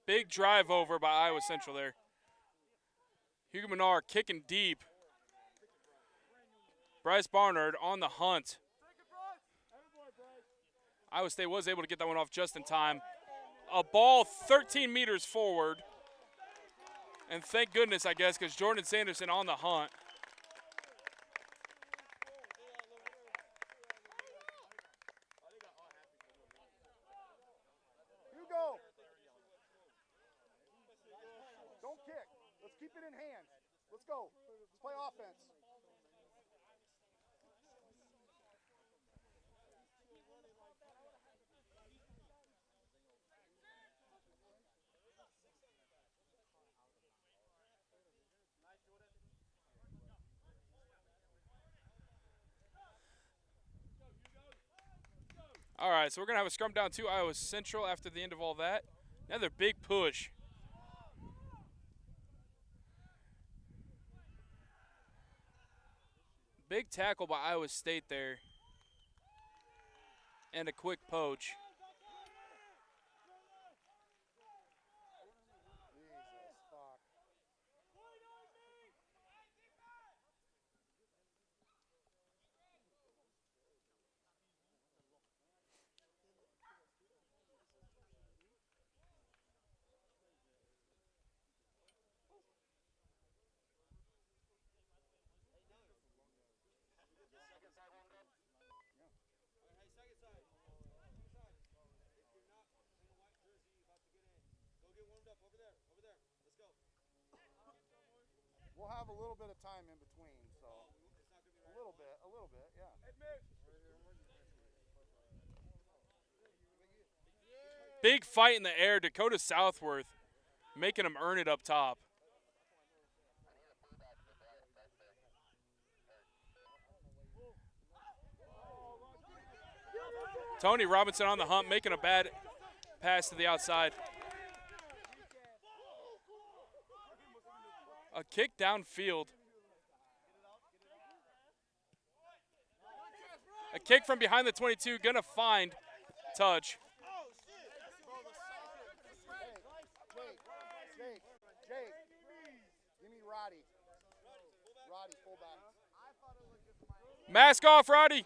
Big drive over by Iowa Central there. Hugo Menard kicking deep. Bryce Barnard on the hunt. Iowa State was able to get that one off just in time. A ball 13 meters forward. And thank goodness, I guess, because Jordan Sanderson on the hunt. Hugo. Don't kick. Let's keep it in hands. Let's go. Let's play offense. All right, so we're going to have a scrum down to Iowa Central after the end of all that. Another big push. Big tackle by Iowa State there. And a quick poach. Jesus, fuck. We'll have a little bit of time in between, so a little bit, yeah. Big fight in the air. Dakota Southworth making him earn it up top. Tony Robinson on the hump, making a bad pass to the outside. A kick downfield. A kick from behind the 22, gonna find touch. Jake, give me Roddy. Roddy, fullback. Mask off, Roddy.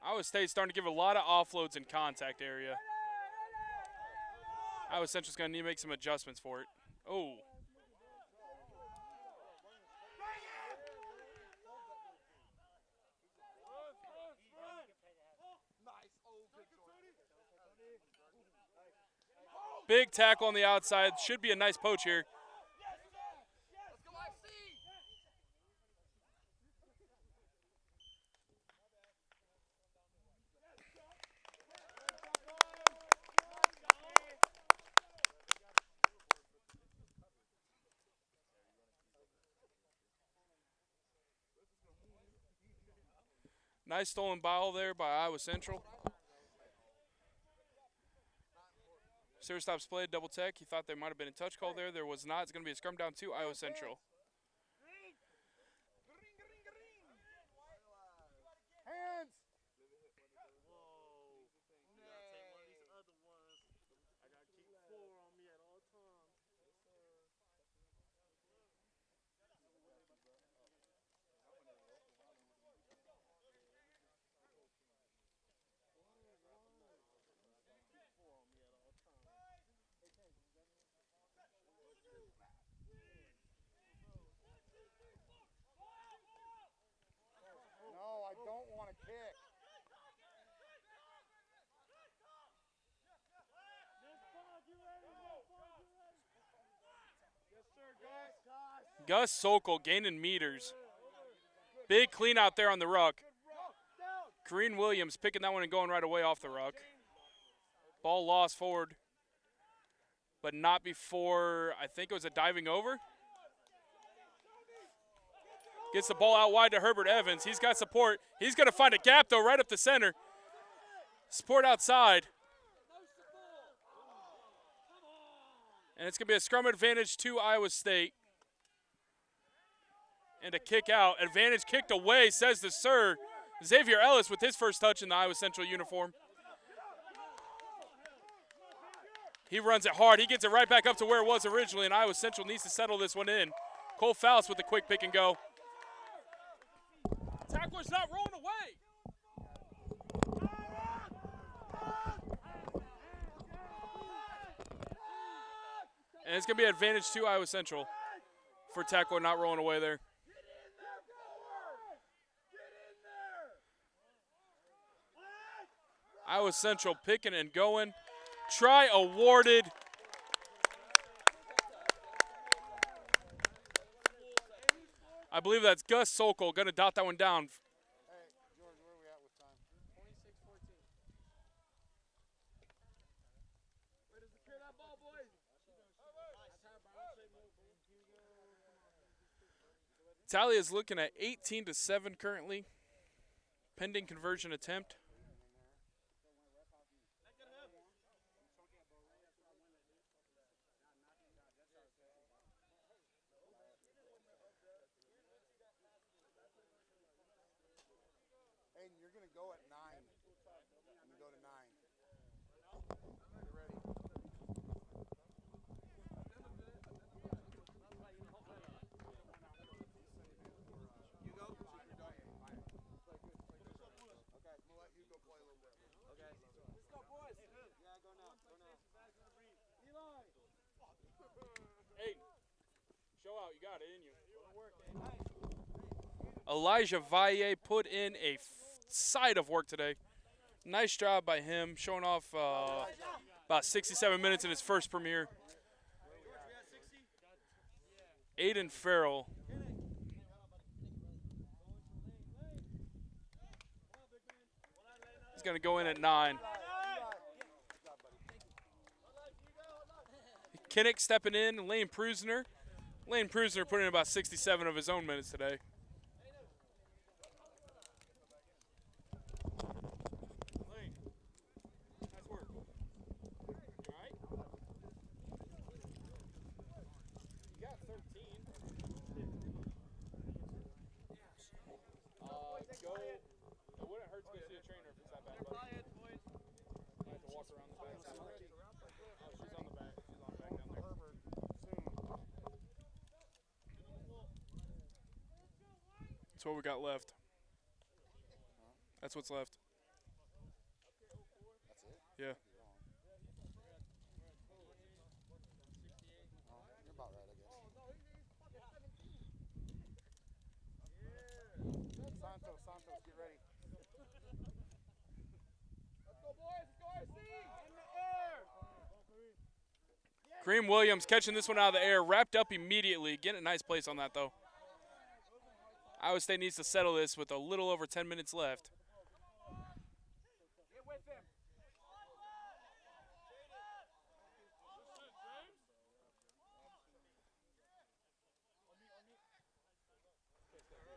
Iowa State's starting to give a lot of offloads in contact area. Iowa Central's going to need to make some adjustments for it. Oh. Big tackle on the outside. Should be a nice poach here. Nice stolen ball there by Iowa Central. Serious stops played, double tech. He thought there might have been a touch call there. There was not. It's going to be a scrum down to Iowa Central. Hands! No, I don't want to kick. Gus Sokol gaining meters. Big clean out there on the ruck. Kareem Williams picking that one and going right away off the ruck. Ball lost forward, but not before, I think it was a diving over. Gets the ball out wide to Herbert Evans. He's got support. He's going to find a gap, though, right up the center. Support outside. And it's going to be a scrum advantage to Iowa State. And a kick out. Advantage kicked away, says the Sir. Xavier Ellis with his first touch in the Iowa Central uniform. He runs it hard. He gets it right back up to where it was originally, and Iowa Central needs to settle this one in. Cole Faust with a quick pick and go. Tackler's not rolling away. And it's going to be advantage to Iowa Central for tackler not rolling away there. Iowa Central picking and going. Try awarded. I believe that's Gus Sokol going to dot that one down. Hey, George, where are we at with time? 26-14. Where does the clear that ball, boys? Tally is looking at 18-7 currently. Pending conversion attempt. Aiden, you're going to go at 9. You go to 9. Get ready. You go? Okay, I'm going to let you go play a little bit. Okay. Let's go, boys. Yeah, go now. Go now. Hey, show out. You got it in you. Elijah Valle put in a side of work today. Nice job by him, showing off about 67 minutes in his first premiere. Aiden Farrell. He's going to go in at 9. Kinnick stepping in, Lane Prusner. Lane Prusner put in about 67 of his own minutes today. That's what we got left. That's what's left. That's it? Yeah. You're about right, I guess. Santos, get ready. Let's go, boys. Let's go, RC. In the air. Kareem Williams catching this one out of the air, wrapped up immediately. Getting a nice place on that, though. Iowa State needs to settle this with a little over 10 minutes left. Get with him.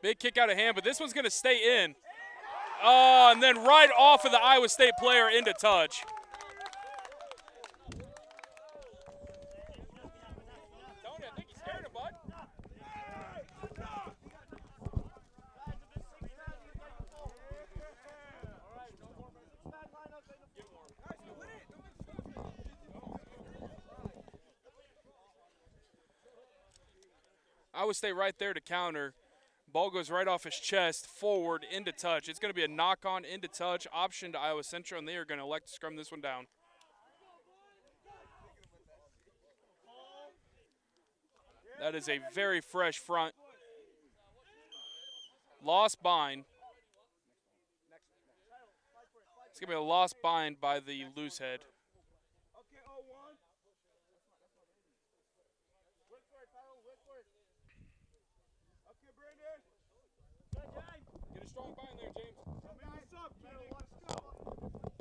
Big kick out of hand, but this one's going to stay in. Oh, and then right off of the Iowa State player into touch. Tony, I think he scared him, bud. Iowa State right there to counter. Ball goes right off his chest, forward, into touch. It's going to be a knock-on into touch, option to Iowa Central, and they are going to elect to scrum this one down. That is a very fresh front. Lost bind. It's going to be a lost bind by the loose head. Okay, 0-1. Wait for it, Farrell. Wait for it. Okay, Brandon. Good, James. Get a strong bind there, James. What's up, Farrell? Let's go.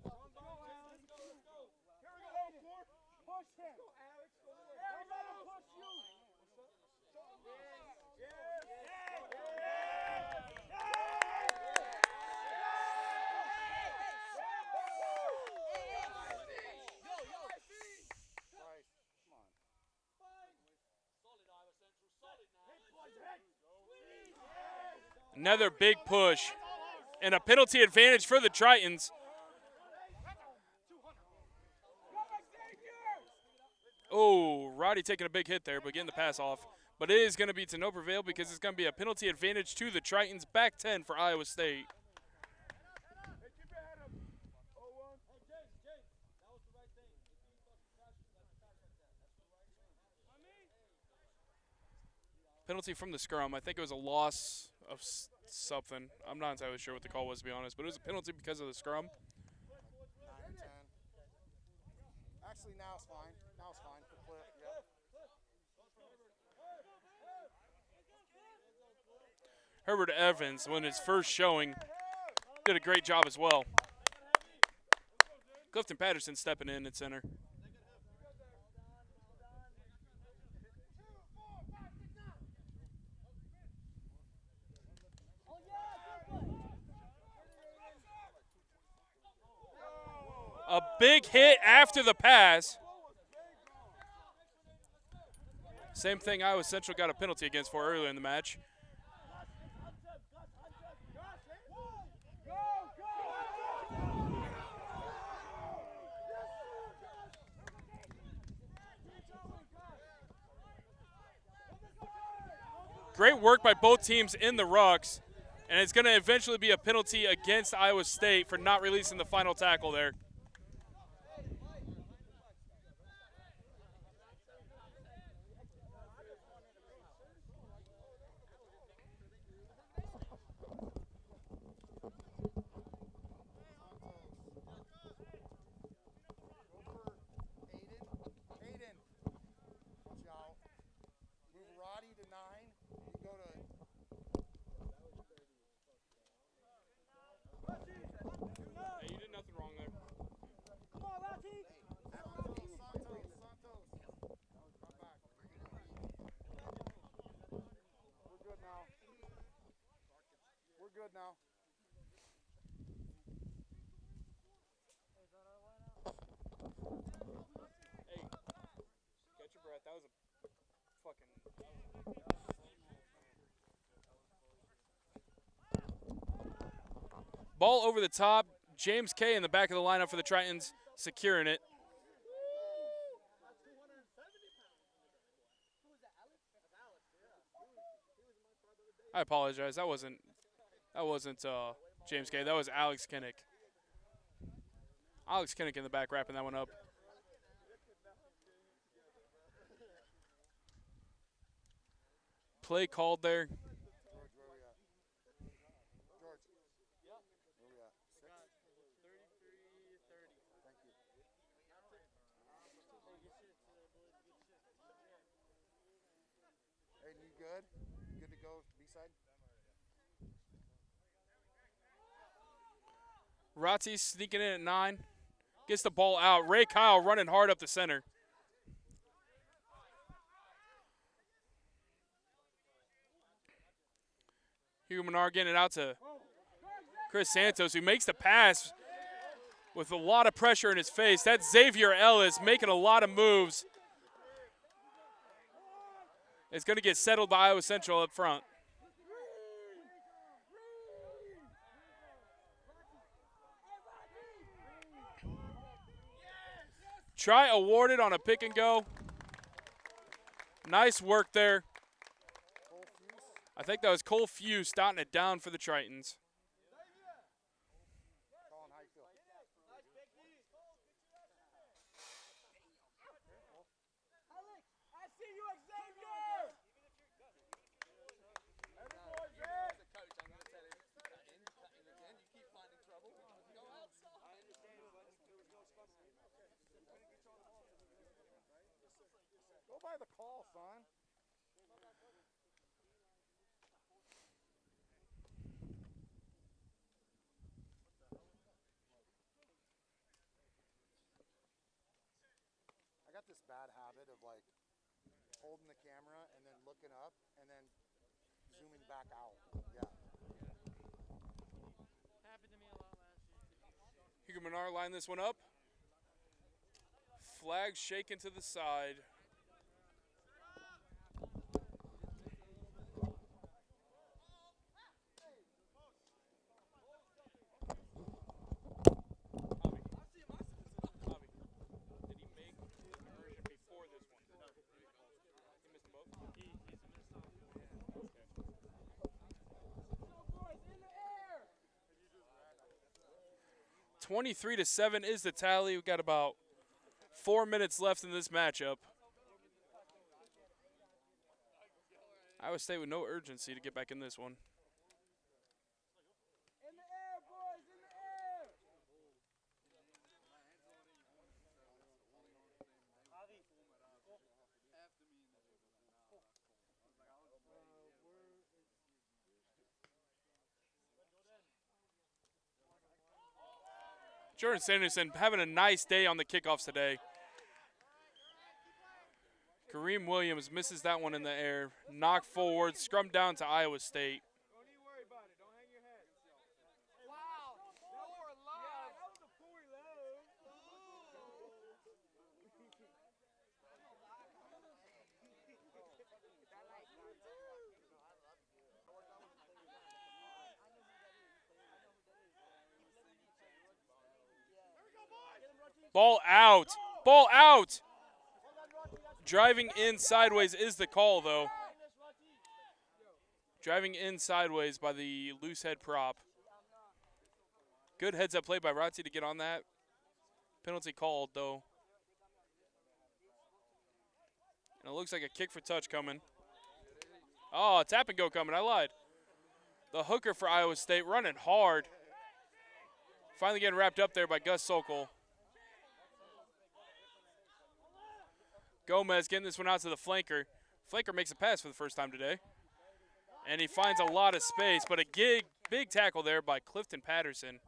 Let's go, Alex. Let's go. Here we go, Court. Push him. Go, Alex. Go there. Hey, let him push you. Another big push and a penalty advantage for the Tritons. Oh, Roddy taking a big hit there, but getting the pass off. But But it is going to be to no prevail because it's going to be a penalty advantage to the Tritons. Back 10 for Iowa State. Penalty from the scrum. I think it was a loss of something. I'm not entirely sure what the call was, to be honest, but it was a penalty because of the scrum. 9, 10. Actually, now it's fine. Now it's fine for Cliff. Yep. Herbert Evans, when his first showing, did a great job as well. Clifton Patterson stepping in at center. A big hit after the pass. Same thing Iowa Central got a penalty against for earlier in the match. Great work by both teams in the rucks, and it's going to eventually be a penalty against Iowa State for not releasing the final tackle there. Good now. Hey, catch your breath. That was a fucking... Ball over the top. James Kay in the back of the lineup for the Tritons, securing it. I apologize. That wasn't James Kay. That was Alex Kinnick. Alex Kinnick in the back wrapping that one up. Play called there. George, where we at? George. Yep. Where we at? 6? 33-30. Thank you. Hey, you good? You good to go B-side? Rati sneaking in at 9. Gets the ball out. Ray Kyle running hard up the center. Hugo Menard getting it out to Chris Santos, who makes the pass with a lot of pressure in his face. That's Xavier Ellis making a lot of moves. It's going to get settled by Iowa Central up front. Try awarded on a pick and go. Nice work there. I think that was Cole Few starting it down for the Tritons. Go by the call, son. I got this bad habit of like holding the camera and then looking up and then zooming back out. Yeah. Happened to me a lot last year. Hugo Menard line this one up. Flag shaken to the side. 23-7 is the tally. We've got about 4 minutes left in this matchup. Iowa State with no urgency to get back in this one. In the air, boys, in the air. Jordan Sanderson having a nice day on the kickoffs today. Kareem Williams misses that one in the air. Knocked forward, scrum down to Iowa State. Don't even worry about it. Don't hang your head. Wow. That was low. Yeah, that was a poor low. Ball out. Ball out. Driving in sideways is the call, though. Driving in sideways by the loose head prop. Good heads-up play by Rotzi to get on that. Penalty called, though. And it looks like a kick for touch coming. Oh, a tap and go coming. I lied. The hooker for Iowa State running hard. Finally getting wrapped up there by Gus Sokol. Gomez getting this one out to the flanker. Flanker makes a pass for the first time today. And he finds a lot of space, but a big tackle there by Clifton Patterson.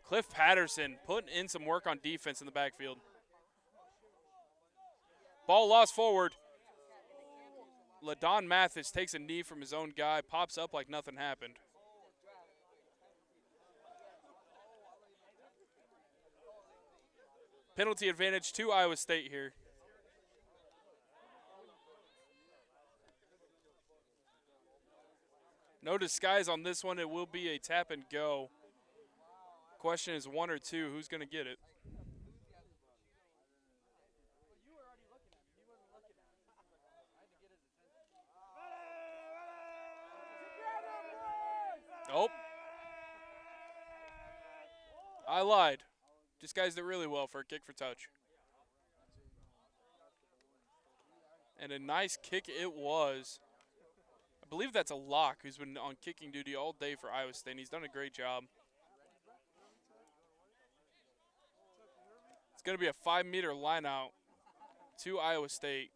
Cliff Patterson putting in some work on defense in the backfield. Ball lost forward. LaDon Mathis takes a knee from his own guy, pops up like nothing happened. Penalty advantage to Iowa State here. No disguise on this one. It will be a tap and go. Question is one or two. Who's going to get it? Oh. I lied. Disguised it really well for a kick for touch. And a nice kick it was. I believe that's a lock who's been on kicking duty all day for Iowa State, and he's done a great job. It's going to be a 5-meter line out to Iowa State.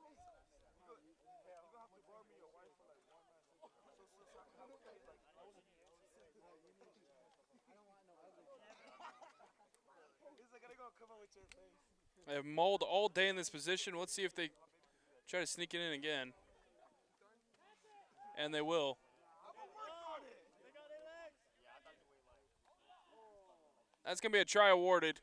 They have mauled all day in this position. Let's see if they try to sneak it in again. And they will. That's going to be a try awarded.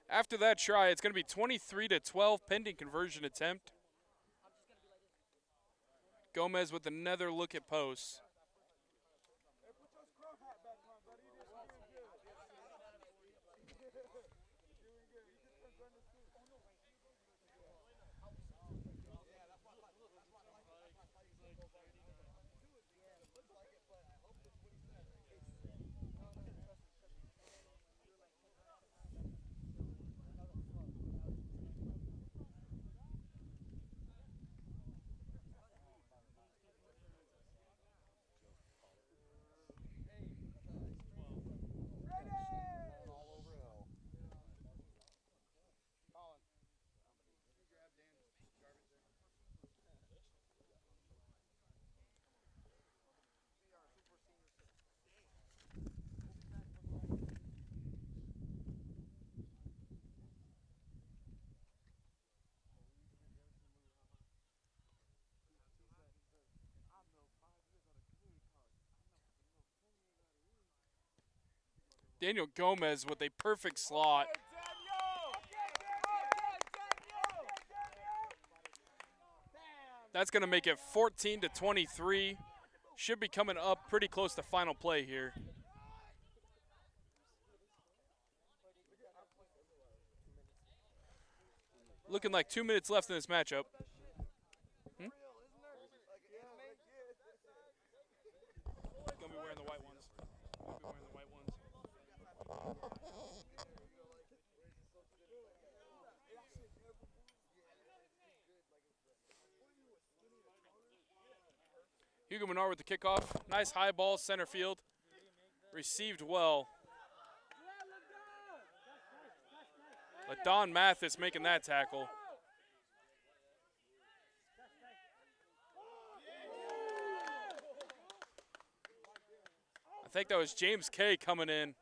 After that try, it's going to be 23-12 pending conversion attempt. Gomez with another look at posts. Daniel Gomez with a perfect slot. That's going to make it 14-23. Should be coming up pretty close to final play here. Looking like 2 minutes left in this matchup. Gonna be wearing the white ones. Gonna be wearing the white ones. Hugo Menard with the kickoff. Nice high ball, center field. Received well. But Don Mathis making that tackle. I think that was James Kay coming in,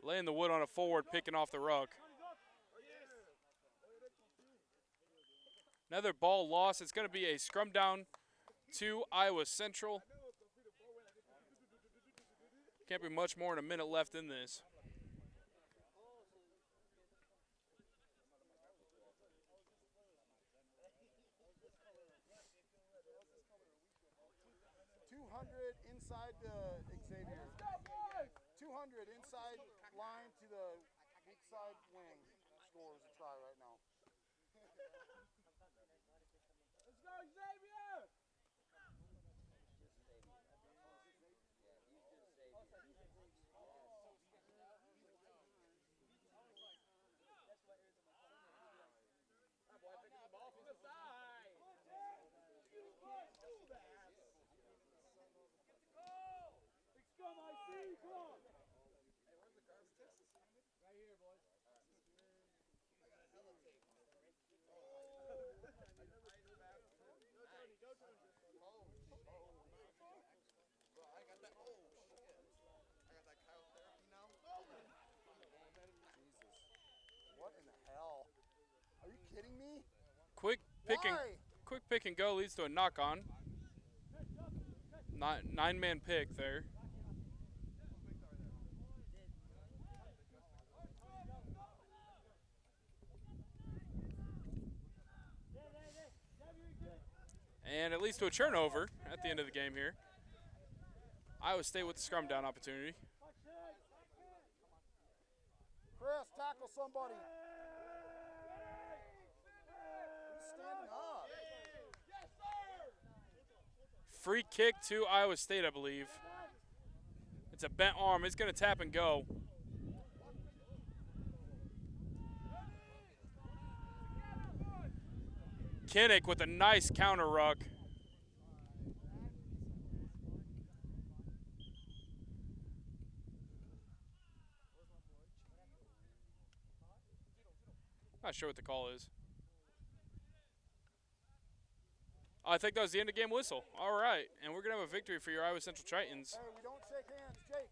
laying the wood on a forward, picking off the ruck. Another ball loss. It's going to be a scrum down to Iowa Central. Can't be much more than a minute left in this. Inside the Xavier. 200 inside line to the weak side wing. Scores a try right now. Let's go, Xavier! That boy picking the ball from the side. Come on, see, come on. Hey, where's the cards? Right here, boys. I got a hella tape. Go, Tony. Bro, I got that. Oh, shit. I got that Kyle therapy now. Jesus. What in the hell? Are you kidding me? Quick pick and go leads to a knock on. Nine-man pick there. And it leads to a turnover at the end of the game here. Iowa State with the scrum down opportunity. Chris, tackle somebody. He's standing up. Free kick to Iowa State, I believe. It's a bent arm. It's going to tap and go. Kinnick with a nice counter ruck. Not sure what the call is. I think that was the end of game whistle. All right, and we're going to have a victory for your Iowa Central Tritons. Hey, we don't shake hands. Jake.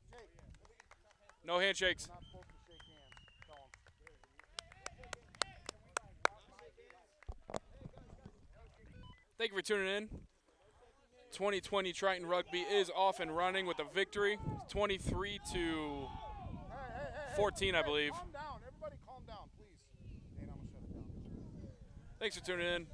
No handshakes. We're not supposed to shake hands. Tell 'em. 'Thank you for tuning in. 2020 Triton Rugby is off and running with a victory, 23-14, I believe. Calm down. Everybody calm down, please. Dane, I'm going to shut it down. Thanks for tuning in.